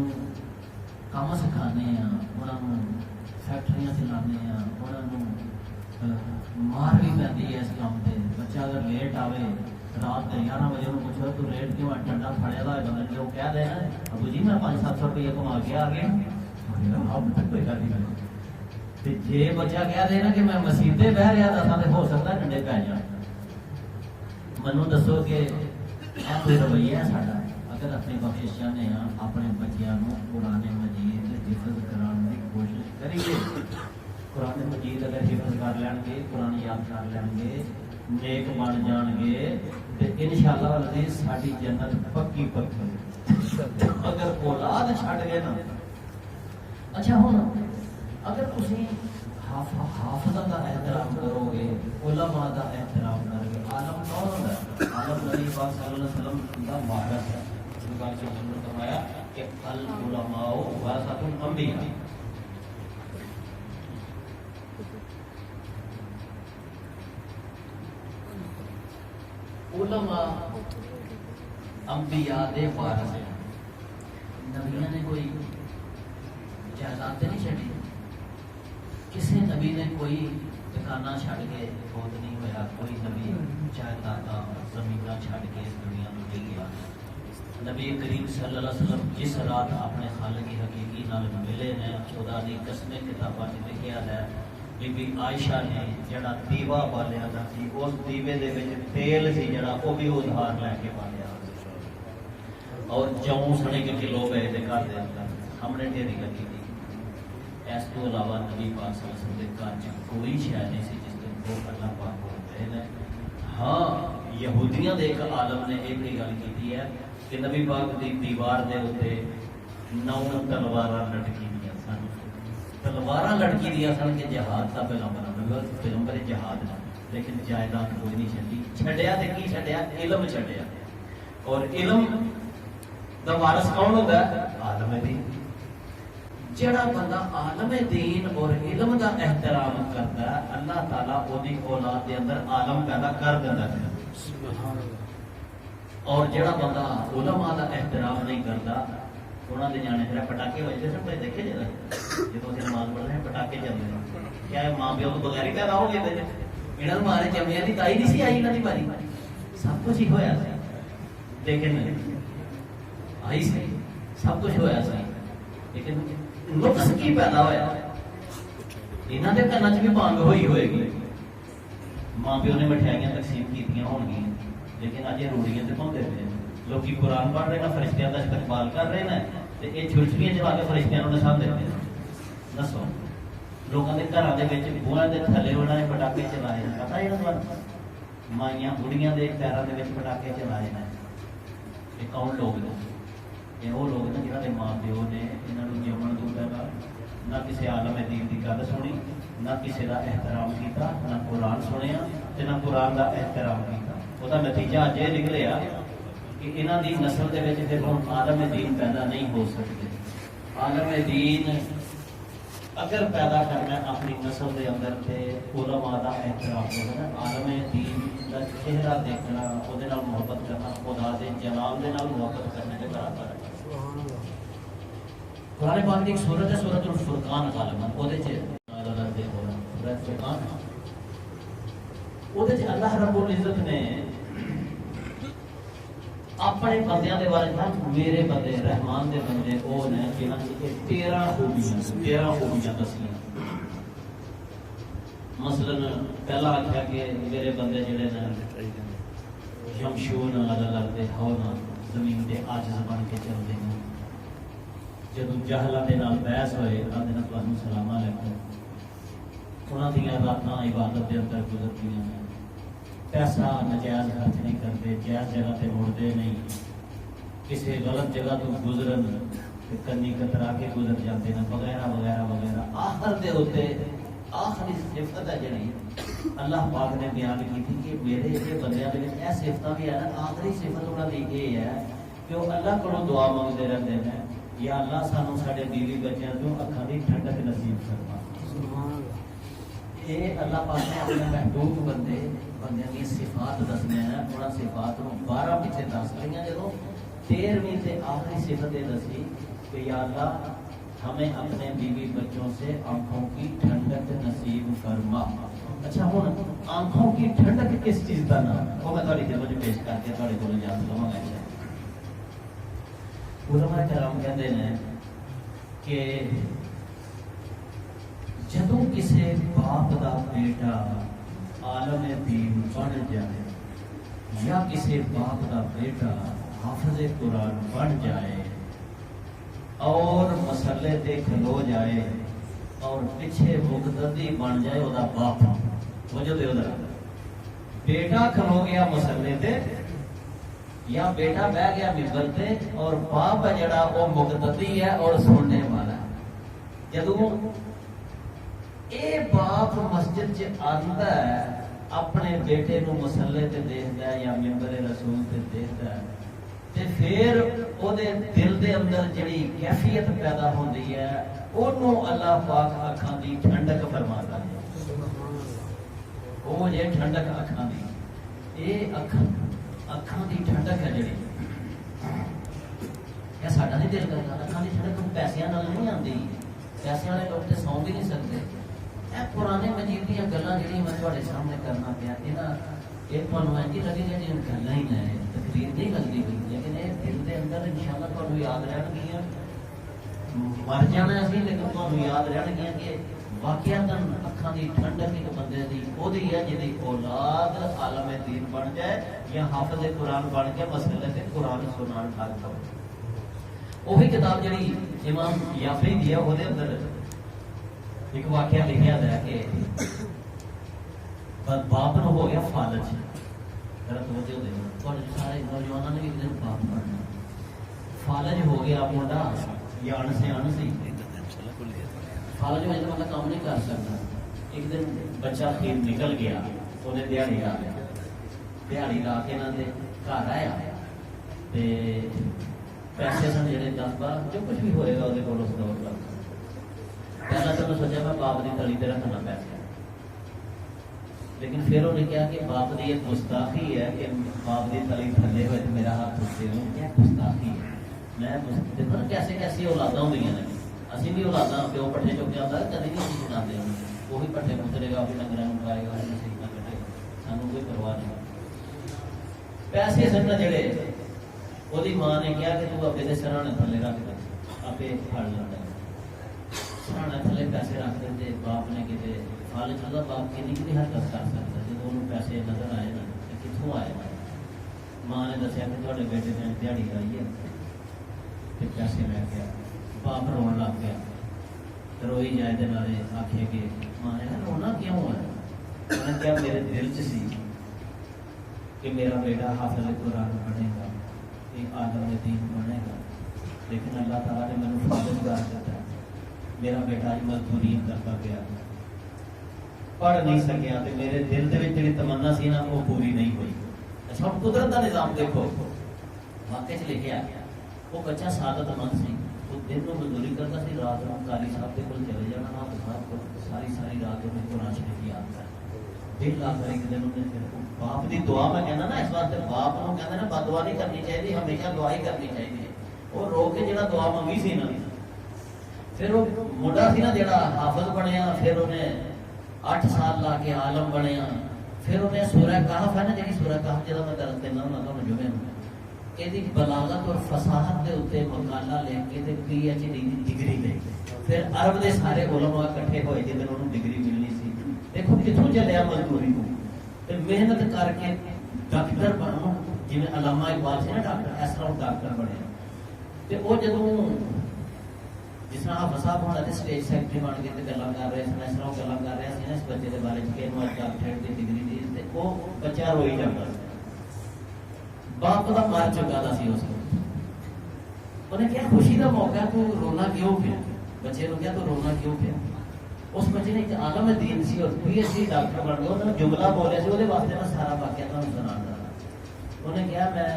کام سکھانے ہیں، انہوں فیکٹریاں چلانے ہیں، انہوں مار بھی پی اس کام سے۔ بچہ اگر لیٹ آئے رات کے 11 بجے انہوں پوچھو تو لیٹ کیوں ٹھنڈا پڑیا ہوا ہے، بندہ جو کہہ دے ابو جی میں 500-700 روپیہ کما کے آ گیا، اب تک کوئی گل نہیں۔ جی بچہ کہہ دے نا کہ میں مسیطے بہ رہا تھا تو ہو سکتا ہے ڈنڈے پی جان۔ منو دسو کہ کوئی رویہ ہے ساڈا؟ اگر اپنی بخشش چاہتے ہیں اپنے بچیاں قرآن مجید حفظ کرانے کی کوشش کریے۔ قرآن مجید اگر حفظ کر لین گے، قرآن یاد کر لین گے، نیک بن جان گے تو انشاءاللہ العزیز ساری جنت پکی پکی۔ اگر اولاد چھڈ گئے نا، اچھا ہوں اگر تسی حافظہ کا احترام کرو گے، علماء کا احترام کرو گے، عالم کون ہوتا ہے؟ عالم نبی پاک صلی اللہ علیہ وسلم کا وارث ہے۔ فرمایا کہ العلماء ورثۃ الانبیاء، علماء انبیاء دے وارث ہیں۔ نبیوں نے کوئی جائیداد نہیں چڑھی، کسی نبی نے کوئی ٹھکانہ چھڑ کے فوت نہیں ہوا، کوئی نبی جائیداد زمین چھڑ کے اس دنیا میں نہیں گیا۔ نبی کریم صلی اللہ علیہ وسلم جس رات اپنے خالق حقیقی نال ملے نے، خدا دی قسمیں کتاباں میں لکھیا ہے بی بی عائشہ نے جڑا دیوا بالیا تھا سی اس دیوے دے وچ تیل سی جڑا وہ بھی ادھار لے کے بالیا اور جوں سنے کے کلو گئے دے گھر دے اندر ہمنے ڈیری لگی تھی اس تو علاوہ نبی پاک صلی اللہ علیہ وسلم دے گھر چ کوئی شے نہیں سی جس دے وہ اللہ پاک کو دے نے ہاں یہودیاں دے ایک عالم نے ایک بھی گل کی ہے کہ نبی پاک دی دیوار دے اوتے 9 تلواراں لٹکی دیاں سن تلواراں لٹکی دیاں سن کہ جہاد دا پیغمبر جہاد دا لیکن جائیداد کوئی نہیں چھڈی چھڈیا تے کی چھڈیا علم چھڈیا اور علم دا وارث کون ہوتا ہے عالم دین جڑا بندہ عالم دین اور علم دا احترام کرتا ہے اللہ تعالیٰ اودی اولاد دے اندر عالم پیدا کر دیندا ہے اور جڑا بندہ علماء دا احترام نہیں کرتا انہاں دے جانے پھر پٹاکے بجتے سن پہ دیکھے جا جدوں اسی نماز پڑھ رہے ہیں پٹاکے چلتے ہیں کیا ہے ماں پیو تو بغیر ہی پیدا ہو گئے تھے انہاں مارے جمعیاں دی تائی نہیں سی آئی انہاں دی باری سب کچھ ہی ہویا سی لیکن آئی سی سب کچھ ہویا سی لیکن نقص کی پیدا ہوا انہوں نے کنا چ بھی بانگ ہوئی ہوئے گی ماں پیو نے مٹھائیاں تقسیم کیتیاں ہون گی لیکن اج یہ روڑیاں تے پاؤندے پے لوگ قرآن پڑھ رہے ہیں فرشتیاں کا استقبال کر رہے ہیں تے یہ چھڑچھڑیاں چلا کے فرشتیاں نوں نشان دیتے ہیں دسو لوگوں کے گھراں دے وچ بوہاں دے تھلے انہاں نے پٹاکے چلائے ہیں پتہ ہے انہاں نوں مائیاں بڑیاں دے پیراں دے وچ پٹاکے چلائے ہیں یہ کون لوگ نے یہ وہ لوگ نے جنہوں نے ماں پیو نے انہوں نے جمن تو پہلا نہ کسی عالم دین کی گل سنی نہ کسی کا احترام کیتا نہ قرآن سنیا نہ قرآن کا احترام کیتا وہ نتیجہ اج یہ نکلیا کہ انہوں کی نسل کے پھر ہوں عالم دین پیدا نہیں ہو سکتے عالم دین اگر پیدا کرنا اپنی نسل کے اندر تے علماء دا احترام کرنا عالم دین کا چہرہ دیکھنا وہ محبت کرنا خدا دے جلال دے نال محبت کرنے کے برابر ہے قرآن پاک کی ایک سورت ہے سورت الفرقان غالباً وہ اللہ رب العزت نے اپنے بندیاں دے بارے میں میرے بندے رحمان دے بندے وہ نے جنہاں کی 13 خوبیاں دسیاں مثلا پہلا آخیا کہ میرے بندے جڑے نے یمشون علی الارض ہونا زمین دے عاجز بن کے چلتے ہیں جدوں جہلاں دے نال بحث ہوئے انہاں دے نال السلام علیکم انہاں دیاں راتاں عبادت دے اندر گزرتیاں ہیں پیسہ نجائز خرچ نہیں کرتے جائز جگہ تے مڑتے نہیں کسی غلط جگہ تو گزرن کنی کترا کے گزر جاتے ہیں وغیرہ وغیرہ وغیرہ آخر دے ہوتے آخری صفت ہے جڑی اللہ پاک نے بیان کی تھی کہ میرے یہ بندیاں دے وچ اے صفتاں بھی ہیں آخری صفت انہاں دی یہ ہے کہ وہ اللہ کولوں دعا منگتے رہتے ہیں یا اللہ سانو ساڈے بیوی بچیاں تو اکھاں دی ٹھنڈک نصیب فرما یہ اللہ پاک نے اپنے محبوب بندیاں کی صفات دسنے ہیں انہاں صفات نوں 12 پیچھے دس لئیاں جدوں 13ویں تے آخری صفت یہ دسی کہ یا اللہ ہمیں اپنے بیوی بچوں سے آنکھوں کی ٹھنڈک نصیب فرما اچھا ہوں آنکھوں کی ٹھنڈک کس چیز کا نام وہ میں تھوڑی دیر پیش کر کے تھوڑے کو یاد لواں گا علماء کرام کہتے ہیں کہ جدوں کسی باپ دا بیٹا عالم دین بن جائے یا کسی باپ دا بیٹا حافظ قرآن بن جائے اور مسئلے تے کھلو جائے اور پیچھے مقتدی بن جائے وہ باپ وجہ دے ادھر بیٹا کھلو گیا مسئلے تے یا بیٹا بہ گیا ممبر تے اور باپ ہے جڑا وہ مقتدی ہے اور سننے والا ہے جدوں اے باپ مسجد چ آندا ہے اپنے بیٹے نو مسلے تے دیکھدا ہے یا ممبر رسول تے دیکھدا ہے تے پھر او دے دل دے اندر جڑی کیفیت پیدا ہوندی ہے اونوں اللہ پاک اکھاں دی ٹھنڈک فرماتا ہے او جے ٹھنڈک اکھاں دی اے اکھاں دی ٹھنڈک ہے جڑی یا ساڈا نہیں دل کردا اکھاں دی ٹھنڈک پیسیاں نال نہیں آندی پیسے والے لوگ تے سو بھی نہیں سکتے اے قرآن مجید دی گلاں جڑیاں میں تواڈے سامنے کرنا پیا انہاں ایک تانوں انج لگے گا جی گلاں ہی نہیں تقریر نہیں لگدی ہوئی لیکن اے دل دے اندر انشاءاللہ تانوں یاد رہن گیاں مر جانا اسی لیکن تانوں یاد رہن گیاں کہ واقعتاً اکھاں دی ٹھنڈک ایک بندے دی وہی ہے جہی اولاد عالم دین بن جائے یا حافظ قرآن بن کے مسئلے سے قرآن سنان ٹھاک ہو. وہی کتاب جڑی امام یافری دی ہے وہ اندر ایک واقعہ لکھا ہے کہ باپ نو ہو گیا فالج. سارے نوجوانوں نے بھی ایک دن باپ بننا. فالج ہو گیا منڈا یا ان سے فالج ہو جائے مطلب کام نہیں کر سکتا. ایک دن بچہ خیر نکل گیا انہیں دیہڑی لا لیا. دیہڑی لا کے انہوں نے گھر آیا پیسے سن جڑے 10-12 جو کچھ بھی ہوئے گا وہ اس دور کا پہلا تو میں سوچا میں باپ کی تلی پہ رکھنا پیسے. لیکن پھر انہیں کہا کہ باپ کی یہ گستاخی ہے کہ باپ کی تلی تھلے ہوئے تو میرا ہاتھ اٹھتے ہوئے کیا گستاخی ہے. میں دیکھو نا کیسے کیسی اولاداں ہوئی ہیں. اسی بھی اولاداں پیو پٹھے چک کے آتا ہے کدی نہیں اسی سکھاتے ہیں. وہی پٹھے پترے گا وہی ڈنگر کھائے گا نسیح نہ کٹے سانوں کوئی پرواہ نہیں. پیسے سن جڑے وہ ماں نے کہا کہ تو اپنے سرانے تھلے رکھ دے آپ پڑ لینا. سرانے تھلے پیسے رکھ دے. باپ نے کتنے فال چلتا باپ کی کتنی حرکت کر سکتا جب انہوں پیسے نظر آئے نا کتوں آئے. ماں نے دسیا کہ تھوڑے بیٹے نے دیہڑی لائی ہے پیسے لے گیا. باپ رون لگ گیا. روئی جائے آخے کہ ماں نے رونا کیوں ہے. انہیں کیا میرے دل چ سی کہ میرا بیٹا حافظ قرآن بنے گا عالم دین بنے گا. لیکن اللہ تعالیٰ نے مجھے فالج کر دیتا ہے. میرا بیٹا آج مزدوری کرتا گیا پڑھ نہیں سکیا تو میرے دل کے جی تمنا سی نا وہ پوری نہیں ہوئی. اچھا ہم قدرت کا نظام دیکھو واقعی لکھا وہ بچہ سعادت مند سی. وہ دن کو مزدوری کرتا سی رات کو قاری صاحب کے کول چلے جانا حافظ صاحب کو ساری رات انہیں قرآن شریف یاد کر دل لا کر ایک دن انہیں باپ کی دعا میں کہنا نا اس واسطے باپ کو کہنا نا بد دعا نہیں کرنی چاہیے ہمیشہ دعا ہی کرنی چاہیے. وہ رو کے جڑا دعا منگی سی نا پھر وہ منڈا سی نا جڑا حافظ بنیا پھر انہیں 8 سال لا کے عالم بنیا. پھر انہیں سورہ کہف ہے نا جی سورہ کہف جہاں میں درس دینا ہونا تو جمعے یہ بلاغت اور فصاحت کے اتنے مقالہ لے کے PhD کی ڈگری لے. پھر عرب کے سارے علماء اکٹھے ہوئے جن انہوں ڈگری ملنی سی. دیکھو کتوں چلیا مزدوری کو محنت کر کے ڈاکٹر بنو جی علامہ اقبال سے نا ڈاکٹر اس طرح ڈاکٹر بنے. تو وہ جدوں جس طرح حافظ صاحب ہونا تھے اسٹیج سیکٹری بن کے گلا کر رہے سن اس طرح گلا کر رہے سن اس بچے کے بارے میں ڈاکٹریٹ کی ڈگری دی وہ بچہ روئی جاتا. باپ کا مر چکا تھا سی اس وقت. انہیں کیا خوشی کا موقع تو رونا کیوں پیا. بچے کو کیا تو رونا کیوں پیا. اس بچے نے ایک عالم دین سی اور PhD ڈاکٹر بن گیا. انہوں نے جملہ بولے سی وہ واسطے میں سارا واقعہ تمہیں سنا رہا. انہیں کیا میں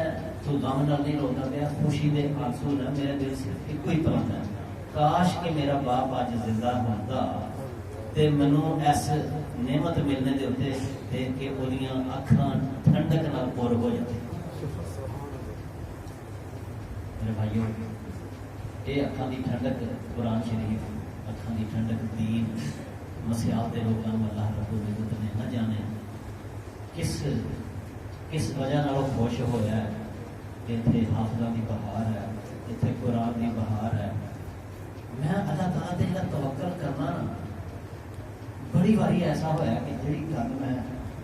تو غم نال نہیں روتا پیا خوشی دے آنسو ہے میرے دل سے ایک ہی تمنا ہے کاش کہ میرا باپ اج زندہ ہوتا تے مینوں اس نعمت ملنے دے اوتے دیکھ کے اودیاں اکھاں ٹھنڈک نال پور ہو جاتی. میرے بھائیوں یہ اکھاں دی ٹھنڈک قرآن شریف اکھاں دی ٹھنڈک دین مسیحات دے لوگاں نوں اللہ رب العزت نے نہ جانے کس وجہ نال خوش ہویا ہے کہ اتنے حافظاں دی بہار ہے اتنے قرآن دی بہار ہے. میں اللہ تعالیٰ تے جڑا توکل کرنا نا بڑی باری ایسا ہویا کہ جڑی گل میں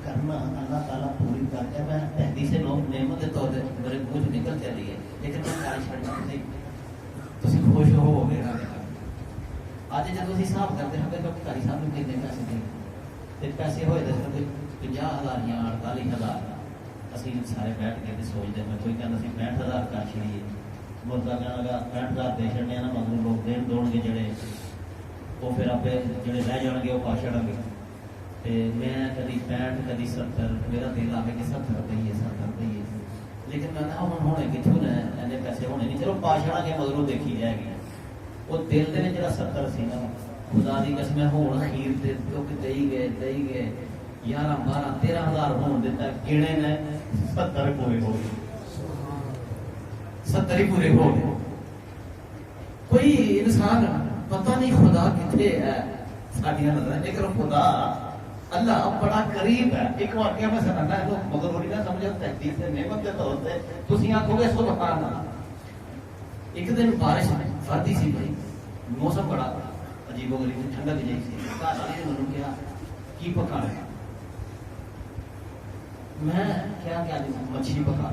کرنا اللہ تعالیٰ پوری کر کے میں تحدیث نعمت کے طور پہ میرے منہ نکل چلی ہے لیکن میں کر چھڑنا نہیں. تسی خوش ہو گے نا اج جب تسی حساب کرتے ہو کہ قاری صاحب نے کتنے پیسے دے تے پیسے ہوئے دس 50,000 یا 48,000 اسی سارے بیٹھ کے سوچتے ہیں. کوئی کہنا سی 65,000 کر چھڑیے مردہ کہنا لگا 65,000 دے چڑنے نا مگر لوگ دین دوڑ گے جڑے وہ پھر آپ جڑے رہ جان گے وہ پا چڑھیں گے. میں کدی 65 کدی 70 میرا دل آ کے 70 دئیے 70 دئیے لیکن میں ہوں ہونے کتوں نے ایسے پیسے ہونے نہیں چلو پا چڑھا کے مگروں دیکھی جائے گی. وہ دل دے جڑا 70 سی نا خدا دی قسم ہوں خیر دے دئی گئے 11 12 13,000 ہون دیتا گنے نے 70 پورے ہو گئے 70 ہی پورے ہو گئے. کوئی انسان پتہ نہیں خدا کتنے ہے ساڈیاں نظر لیکن خدا اللہ بڑا قریب ہے. ایک واقعہ میں سنانا ہے تو مگر وہ نہیں سمجھا تحقیق سے نعمت کے طور پہ تسی آکھو گے سبحان اللہ. ایک دن بارش فردی سی بھائی موسم بڑا عجیب و غریب ٹھنڈک جی سی گھر والے نے مجھے کہا کی پکا رہا میں کیا کہ مچھلی پکا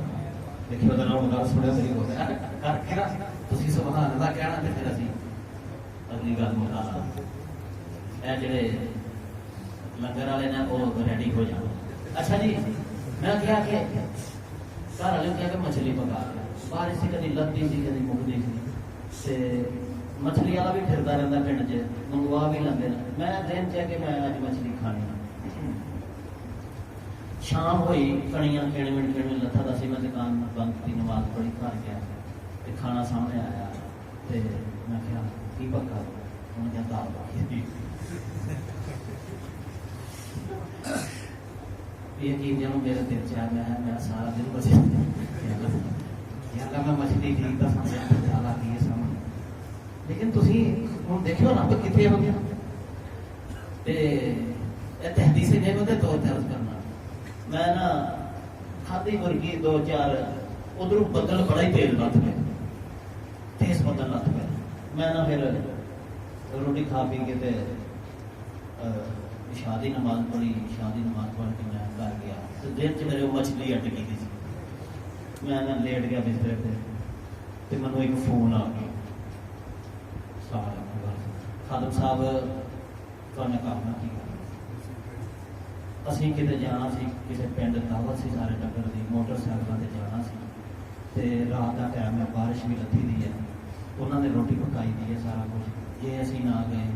دیکھیے وہ دنوں گل سنیا میری ہو گیا کر کے نا تھی سبحان اللہ کہنا تو پھر ابھی اگلی گل مکا یہ جڑے لنگر والے نے وہ ریڈی ہو جانا. اچھا جی میں کیا کہ گھر والے کیا کہ مچھلی پکا بارش سے کدی لگتی سی کدی مکتی سی مچھلی والا بھی پھرتا رہتا پنڈ چ منگوا بھی لیندے میں دن چ کہ میں اج مچھلی کھانی. شام ہوئی کڑیاں کھیڑ منٹ لتھا دا سی میں دکان بند کی نماز پڑھی گھر گیا کھانا سامنے آیا تے میں کہا کی پکا انہوں نے کہا دال یہ چیز جب میرے دل چاہ میں سارا دن بچ میں مچھلی ٹھیک تو سمجھا دال آتی ہے سمجھ لیکن تھی ہوں دیکھو نا تو کتنے ہو گیا تحدیثی نعمت ہے تو عرض کرنا میں نا کھادی مرغی دو چار ادھر بدل بڑا ہی تیز لت پہ تیز بدل لت پہ میں نا پھر روٹی کھا پی کے تے شادی نماز پڑھی شادی نماز پڑھ کے میں گھر گیا تو دن چ میرے مچھلی اٹ گئی تھی میں نا لیٹ گیا بسترے پہ تو مجھے ایک فون آ گیا خادم صاحب تمہیں کام کی اسی کتے جانا سی کسی پنڈ دعوت سی سارے ٹکر دی موٹر سائیکل سے جانا سی تے رات کا ٹائم ہے بارش بھی لتھی دی ہے انہوں نے روٹی پکائی دی ہے سارا کچھ جی اسی نہ گئے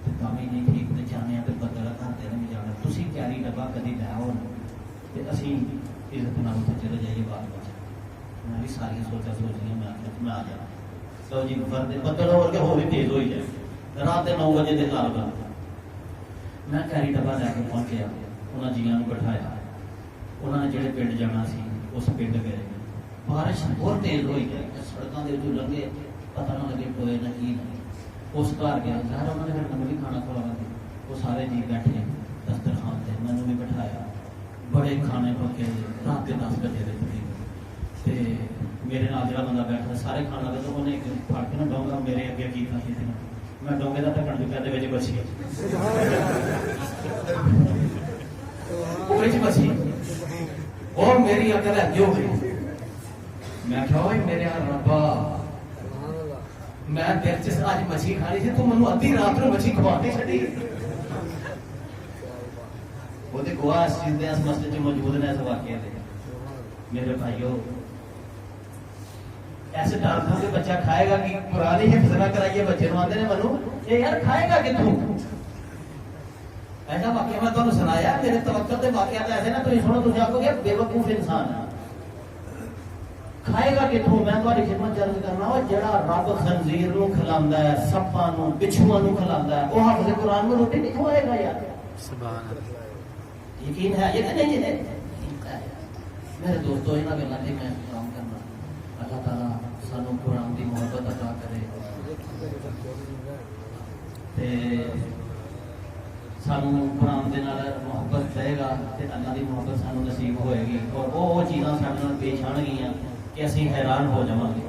تو کام ہی نہیں ٹھیک تو جانے تو بدلا گھر نے بھی جانا تھی کیری ڈبا کدی لے آؤ تو اسی عزت نال اتنے چلے جائیے بال بچ میں بھی ساری سوچا سوچی میں آ جانا تو جی بدل ہو کے ہو بھی تیز ہوئی جائے رات کے 9 بجے کے لال گل میں کیری ڈبا لے کے پہنچیا انہوں نے جیاں بٹھایا انہوں نے جڑے پنڈ جانا سی اس پنڈ گئے بارش بہت تیز ہوئی گئی سڑکوں کے جو لگے پتہ نہ لگے ٹوئے نہ کی اس گھر گیا ظاہر انہوں نے پھر مجھے بھی کھانا کھوانا تھا وہ سارے جی بیٹھے دسترخوان سے میں نے بھی بٹھایا بڑے کھانے پکے رات کے 10 بجے تھے میرے نال جڑا بندہ بیٹھا سارے کھانا لگے تو انہیں پھڑ کے نا ڈونگا میرے اگے کیتا سی میں ڈونگے کا ڈھکن چکا دے بچی بچی اور میری عقل ہے جو گئی میں کہا میرے ربا میں دل چ اج مچھلی کھانی تھی تو مینوں ادھی رات نوں مچھلی کھوا کے چھڈی وہ گواہ اس چیز دے اس مسجد میں موجود نے اس واقعے دے میرے بھائیو ایسے ڈر تھا کہ بچہ کھائے گا کہ قرآن ہی حفظ نہ کرائیے بچے نوں آندے نے منو یہ یار کھائے گا کتوں ایسا واقعہ میں تمہیں سنایا میرے توقع کے واقعات ایسے نا تھی سنو تھی آخو گے بے وقوف انسان ہے کھائے گا کتوں میں تمہاری خدمت عرض کرنا وہ جڑا رب خنزیر نو کھلاندا ہے سپاں نو بچھواں نو کھلاندا ہے وہ حافظ قرآن میں روٹی کتوں آئے گا یار سبحان اللہ یقین ہے یہ کہ نہیں ہے میرے دوستو انہاں گلاں تے میں کام کرنا اللہ تعالیٰ سانو قرآن دی محبت عطا کرے تے سانو قرآن دے نال محبت رہے گا تے اللہ دی محبت سانو نصیب ہوئے گی اور وہ چیزاں سارے نال پیش آن گیاں کہ اسی حیران ہو جاواں گے.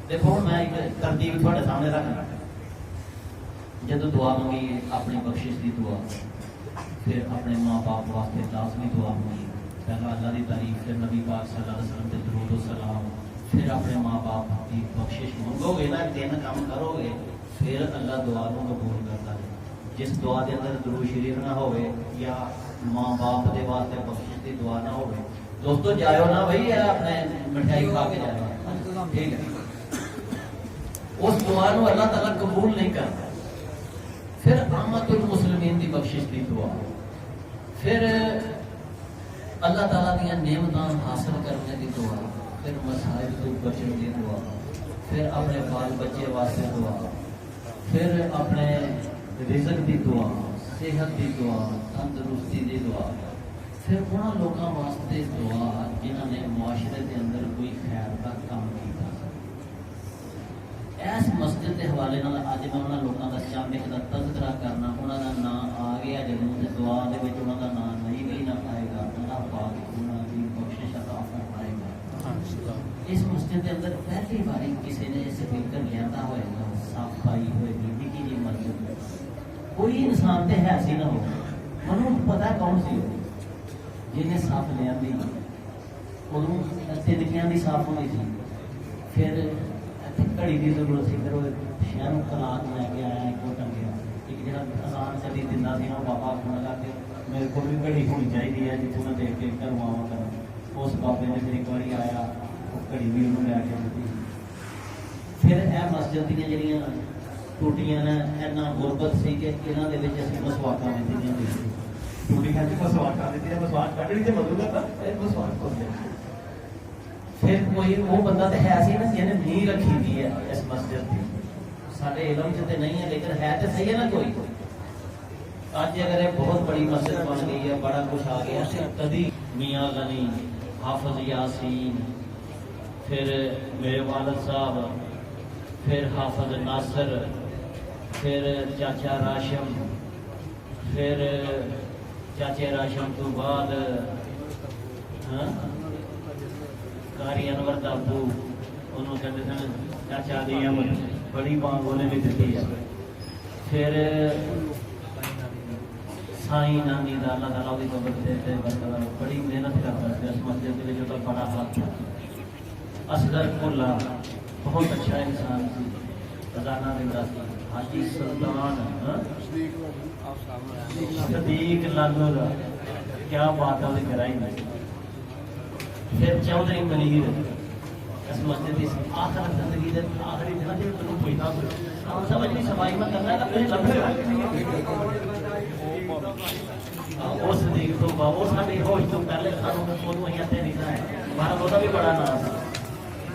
دیکھو میں ایک ترتیب تھوڑے سامنے رکھنا جدو دعا منگی اپنی بخشش دی دعا پھر اپنے ماں باپ واسطے لازمی دعا منگی پہلا اللہ دی تعریف پھر نبی پاک صلی اللہ علیہ وسلم تے درود و سلام پھر اپنے ماں باپ کی بخشش منگو گے نا دن کام کرو گے پھر اللہ دعا کو قبول کرتا ہے. جس دعا کے اندر درود شریف نہ ہوئے یا ماں باپ کے واسطے بخشش کی دعا نہ ہوئے دوستو جاؤ نا بھائی اپنے مٹھائی کھا کے جاؤ ٹھیک ہے اس دعا کو اللہ تعالیٰ قبول نہیں کرتا. پھر عامت المسلمین کی بخشش کی دعا پھر اللہ تعالیٰ دیا نعمتاں حاصل کرنے کی دعا پھر مصائب تو بچنے کی دعا پھر اپنے بال بچے واسطے دعا پھر اپنے رزق دی دعا صحت دی دعا تندرستی دی دعا پھر انہاں لوگوں واسطے دعا جنہوں نے معاشرے کے اندر کوئی خیر کا کام کیا. اس مسجد کے حوالے اج میں انہوں لوگوں کا چند ایک تذکرہ کرنا انہوں کا نام آ گیا جدوں تے دعا دے وچ انہوں کا نام نہیں بھی نہ پائے گا اللہ پاک انہوں کی بخشش عطا فرمائے گا. اس مسجد کے اندر پہلی باری کسی نے سپیکر لیا ہوئے گا صفائی ہوئے گی نکی جی مسجد کوئی انسان تے ہے سی نہ ہو منوں پتا کون سی جنہیں سپ لیا ادو تنکیاں کی صاف ہوئی تھی پھر گھڑی کی ضرورت سی پھر وہ شہر کلاک لے کے آیا ایک وہ ٹنگیا ایک جہاں آسان چلی دن سی نا بابا آخر لگا کے میرے کو بھی گھڑی ہونی چاہیے ہے جتوں میں دیکھ کے گھروں آوا کر اس بابے نے پھر ایک بار آیا وہ گھڑی بھی انہوں لے کے دیتی پھر یہ مسجد دیا جہاں ٹوٹیاں نے اینا غربت سی کہ یہاں کے مسواقاں دیتی ٹوٹیاں مسواقاں دیتی مسواق کٹ بھی تو مطلب مسواق ہوتے پھر کوئی وہ بندہ تو ہے سی نا جنہیں نہیں رکھی ہوئی ہے اس مسجد کی سارے علم سے نہیں ہے لیکن ہے تو صحیح ہے نا کوئی آج اگر یہ بہت بڑی مسجد بن گئی ہے بڑا کچھ آ گیا کبھی میاں غنی حافظ یاسین پھر میرے والد صاحب پھر حافظ ناصر پھر چاچا راشم پھر چاچے راشم تو بعد قاری انور دابو انہوں کہتے ہیں چاچا دی احمد بڑی بانگ انہیں بھی دیتی ہے پھر سائیں نانی دا اللہ تعالیٰ کی قبر دیتے برقرار بڑی محنت کرتا ہے اس مسجد کے جو تک بڑا ہاتھ تھا اصغر کلا بہت اچھا انسان تھی خزانہ دیتا سی حاجی سلطان صدیق لانور کیا بات ہے انہیں کرائی نہیں پھر چودھری منیر اس مسجد کی آخر زندگی دے آخری دن جب تمہیں کوئی نہ ہم سمجھ نہیں صفائی میں کرنا ہے پھر لمبے اس صدیق تو وہ ساری ہوش تو پہلے سانوں کو وہیں آتے نہیں ہے ہمارا بہت بھی بڑا نام ہے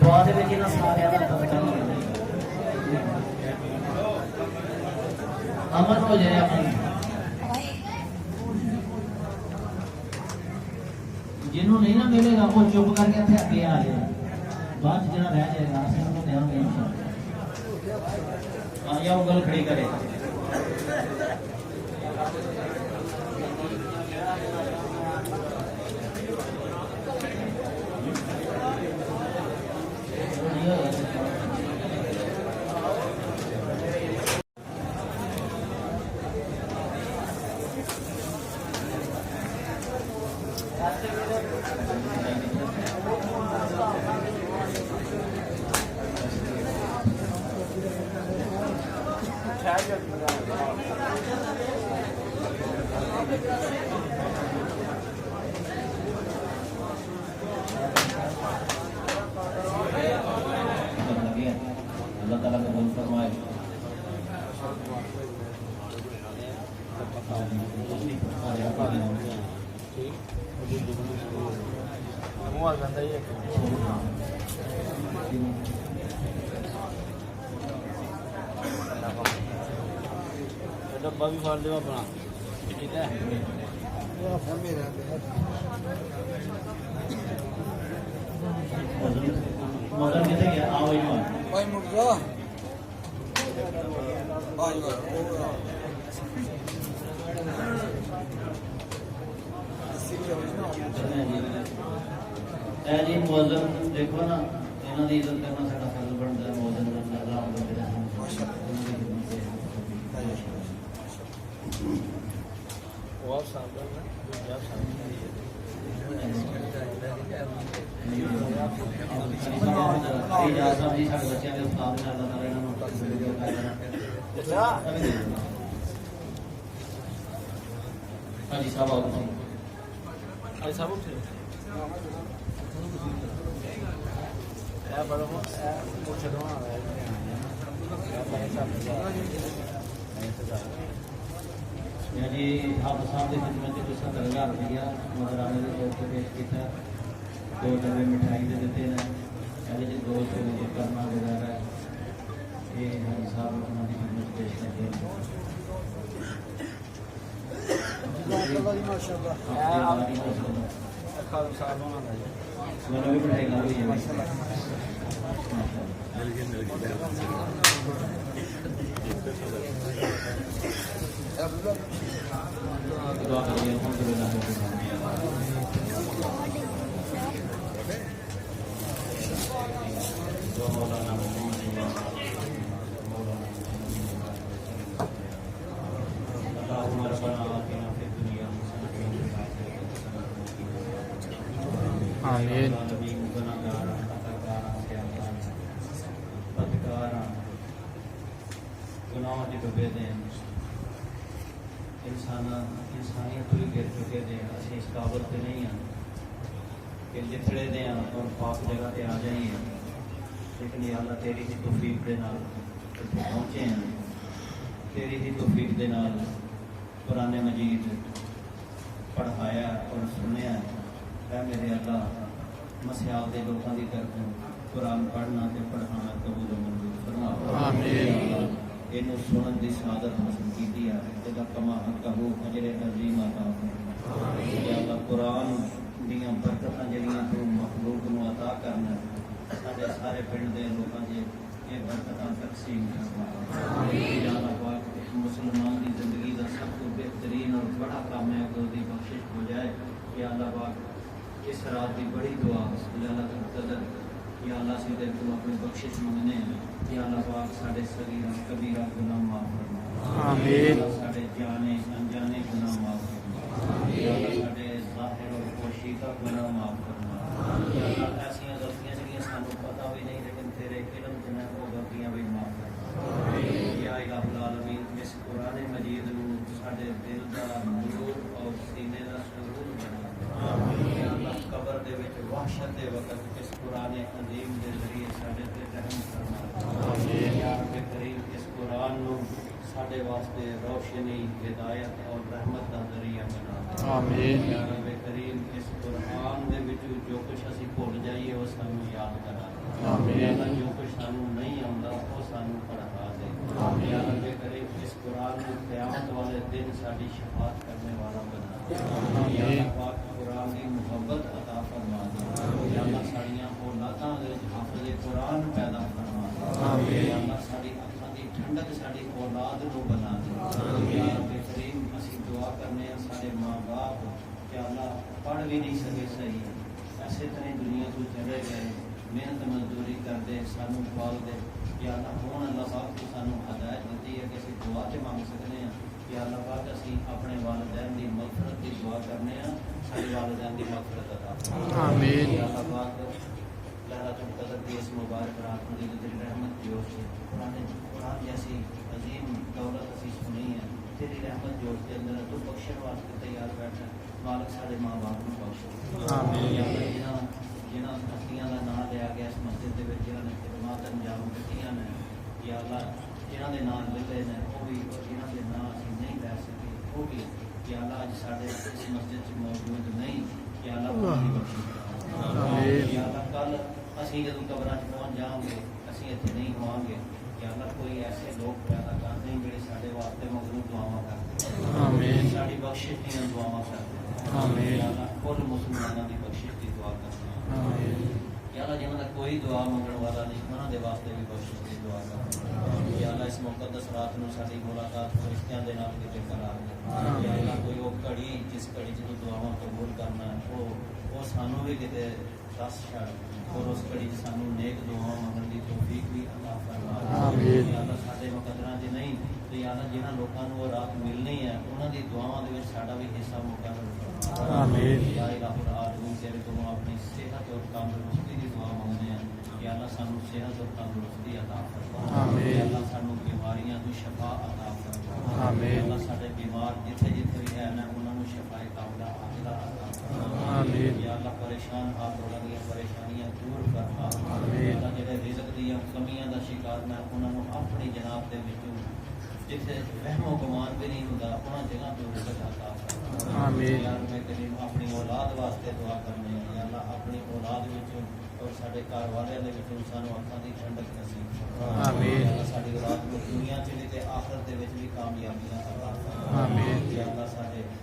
دعا دے وچ انہاں سارے دا صدقہ امن ہو جائے اپنی جنہوں نہیں نہ ملے گا وہ چپ کر کے اگے آ جائے بعد جہاں رہ جائے گا اصل کو دھیان دیں یا وہ گل کھڑی کرے اللہ تعالیٰ قبول فرمائے ڈبا بھی پھاڑ دو اپنا ٹھیک ہے مگر کتنے گیا آؤ جی موزن دیکھو نا یہاں کی عزت کرنا سا فرض بنتا ہے موزن حاجی صاحب جی حافظ صاحب کی خدمت 70,000 روپیہ مدرانے کے طور پہ پیش کیا 2 ڈبے مٹھائی دے دیتے ہیں یہ 200 کرنا وغیرہ یہ حاجی صاحب انہوں کی خدمت پیش کرتے ہیں دعا کریے آمین گناہ کے ڈبے دیں انسانیت بھی گر چکے دیں اسی اس قابل پہ نہیں ہیں کہ لکھڑے دیں اور پاک جگہ پہ آ جائیے لیکن یا اللہ تیری ہی توفیق دے نال پہنچے ہیں تیری ہی توفیق دے نال قرآن مجید پڑھایا اور سنیا ہے میرے اللہ مسیحاب دے لوگوں کی طرف قرآن پڑھنا تے پڑھانا قبول و منظور فرما آمین یہ سنن کی سعادت حاصل کی ہے یہ کما کہو اجر عظیم عطا فرما یا اللہ قرآن دیاں برکتاں جڑیاں تو مخلوق نو عطا کرنا سارے سارے پنڈ دے لوگاں دے یہ برکتاں تقسیم فرما یا اللہ پاک مسلمان کی زندگی کا سب کو بہترین اور بڑا کام ہے کہ دی بخشش ہو جائے یا اللہ پاک اس رات کی بڑی دعا یا اللہ کا قدر یا اللہ سے دل کو اپنی بخشش منگنے یا اللہ پاک ساڈے صغیرہ کبیرہ گناہ معاف فرما آمین ساڈے جانے انجانے گناہ معاف فرما یا اللہ ساڈے ظاہر اور پوشیدہ گناہ معاف فرما یا اللہ ایسی غلطیاں جڑیاں سانوں پتہ بھی نہیں لیکن تیرے علم چ وہ غلطیاں بھی معاف فرما یا الہ العالمین اس قرآن مجید نو ساڈے دل دا نور اور سینے دا سرور بنا یا اللہ قبر دے وچ وحشت دے وقت اس قرآن عظیم دے ذریعے ساڈے تے رحم فرما یا رب کریم اس قرآن نو ساڈے واسطے روشنی ہدایت اور رحمت دا ذریعہ بنا آمین یا رب کریم اس قرآن دے وچ جو کچھ اسی بھول جائیے وہ سانوں یاد کرا آمین یا اللہ جو کچھ سانوں نہیں آندا وہ سانوں پڑھا دے یا رب کریم اس قرآن کو قیامت والے دن ساڈی شفاعت کرنے والا بنا یا اللہ پاک قرآن کی محبت عطا فرما دے یا اللہ ساڈیاں اولاداں دے حافظ قرآن پیدا فرما دے یا اللہ ساڈی اکھاں دی ٹھنڈک ساڈی اولاد نو بنا دے یا رب کریم اسی دعا کرنے ہیں سارے ماں باپ کہ اللہ پڑھ بھی نہیں سکے صحیح ایسے طرح دنیا کو چلے گئے محنت مزدوری کرتے سانوں پال دے یا اللہ ہون اللہ پاک کو سانوں ہدایت دیتی ہے کہ اسی دعا تے مانگ سکتے ہیں یا اللہ پاک اسی اپنے والدین کی مغفرت کی دعا کرنے ہیں سارے والدین کی مغفرت عطا فرما آمین یا اللہ پاک لہلۃ القدر کی اس مبارک رات میں تیری رحمت جوڑ سے قرآن جیسی عظیم دولت اسی سنی ہے تیری رحمت جوڑ کے اندر تو بخشن واسطے تیار بیٹھا مالک سارے ماں باپ کو بخش آمین یا اللہ جنہاں ہستیاں کا نام لیا گیا اس مسجد کے جنہوں نے خدمات انجام دیتی نے یا اللہ جنہوں نے نام لے نے وہ بھی جنہوں کے نام اسی نہیں لے سکے وہ بھی یا اللہ اج ساڈے اس مسجد سے موجود نہیں یا اللہ وہ بھی بخش یا اللہ کل اسی جدوں قبراں پہنچ جاؤں گے اسی اتنے نہیں ہوواں گے یا اللہ کوئی ایسے لوگ پیدا کر دیں جڑے ساڈے واسطے مغلوب دعاواں کرتے آمین ساڈی بخشش دیاں دعاواں کرتے آمین یا اللہ کل مسلماناں دی بخشش دی دعا کرتے آمین یا اللہ جنہاں دا کوئی دعا منگن والا نہیں انہاں دے واسطے بھی بخشش دی دعا کرتے یا اللہ اس مقدس رات نو ساڈی ملاقات فرشتیاں دے نال کیتے قرار دے یا اللہ کوئی وہ گھڑی جس گھڑی چ تو دعاواں قبول کرنا ہے وہ سانوں بھی کتے دس چھڑ اور اس گھڑی چ سانوں نیک دعاواں منگن دی توفیق بھی عطا فرما آمین یا اللہ ساڈے مقدراں چ نہیں تو یا اللہ جنہاں لوکاں نوں وہ رات ملنی ہے انہاں دی دعاواں دے وچ ساڈا بھی حصہ مقرر فرما آمین یا الہ العالمین تیرے کو اپنی صحت اور تندرستی دی دعا منگنے ہیں یا اللہ سانوں صحت اور تندرستی عطا فرما آمین یا اللہ سانوں بیماریاں تو شفا عطا فرما آمین یا اللہ ساڈے بیمار جتھے جتھے بھی ہے نا انہاں نوں شفا کاملہ عاجلہ عطا فرما آمین یا اللہ پریشان حال والیاں پریشانیاں دور فرما آمین یا اللہ جڑے رزق دیاں کمیاں دا شکار نے انہاں نوں اپنی جناب دے وچوں جتھے وہم و گمان بھی نہیں ہوندا انہاں جگہ تو رزق عطا فرما آمین یا رب کریم اپنی اولاد واسطے دعا کرنے ہیں یا اللہ اپنی اولاد وچوں اور ساڈے گھر والے دے وچوں سانوں اکھاں دی ٹھنڈک نصیب فرما آمین یا اللہ ساڈی اولاد کو دنیا چ بھی تے آخرت دے وچ بھی کامیابیاں عطا فرما آمین یا اللہ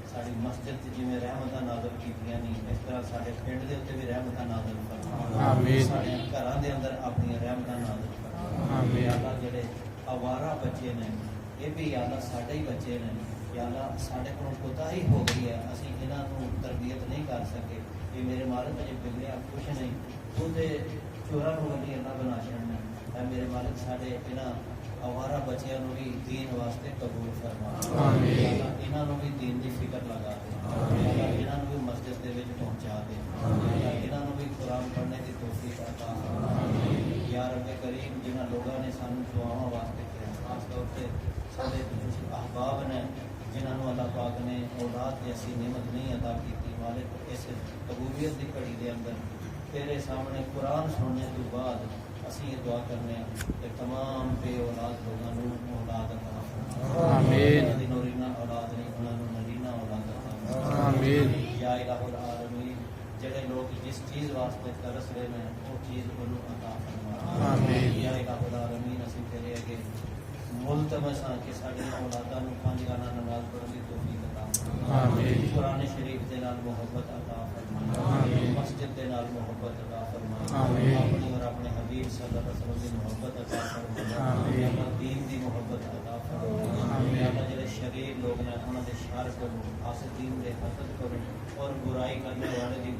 ساڈی مسجد تے جویں رحمتاں نازل کیتیاں نہیں اس طرح ساڈے پنڈ دے اوتے بھی رحمتاں نازل فرما آمین ساڈے گھراں دے اندر اپنی رحمتاں نازل فرما آمین یا اللہ جڑے آوارہ بچے نے یہ بھی یا اللہ ساڈے ہی بچے نے یا اللہ ساڈے کولوں کوتاہی ہو گئی ہے اسی انہاں نوں تربیت نہیں کر سکے کہ میرے مالک اجے بگڑیا کچھ نہیں تو تے چوراں نوں وڈی اللہ بنا چھڑنا اے میرے مالک ساڈے انہاں آوارہ بچیاں نوں بھی دین واسطے قبول فرما آمین یا اللہ انہاں نوں بھی دین دی فکر لگا دے یا اللہ انہاں نوں بھی مسجد دے وچ پہنچا دے یا اللہ انہاں نوں بھی کریم جنہاں لوگوں نے سانو دعاواں واسطے کیا، خاص طور سے سارے احباب نے جنہوں اللہ پاک نے اولاد جیسی نعمت نہیں عطا کی تھی، مالک اس قبولیت کی گھڑی دے اندر تیرے سامنے قرآن سننے کے بعد اسی یہ دعا کرنے ہیں کہ تمام بے اولاد لوگوں کو اولاد عطا فرما، آمین، نورینہ اولاد نہیں انہوں نے نرینہ اولاد عطا فرما، آمین، یا الہ العالمین جڑے لوگ جس چیز واسطے ترس رہے ہیں وہ چیز انہوں عطا فرما، آمین، یا الہ العالمین اسی تیرے اگے ملتمس ہاں کہ ساری اولاداں نوں پنج گانا نماز پڑھن دی توفیق عطا فرما، آمین، قرآن شریف دے نال محبت عطا فرما، آمین، مسجد دے نال محبت عطا فرما، آمین، اپنی اور اپنے حبیب صلی اللہ علیہ وسلم دی محبت عطا فرما، آمین، اپنے دین دی محبت عطا فرما، آمین، اللہ جڑے شریر لوگ نے انہاں دے شر کو حاسدین دے حسد کو اور برائی کرنے والے دی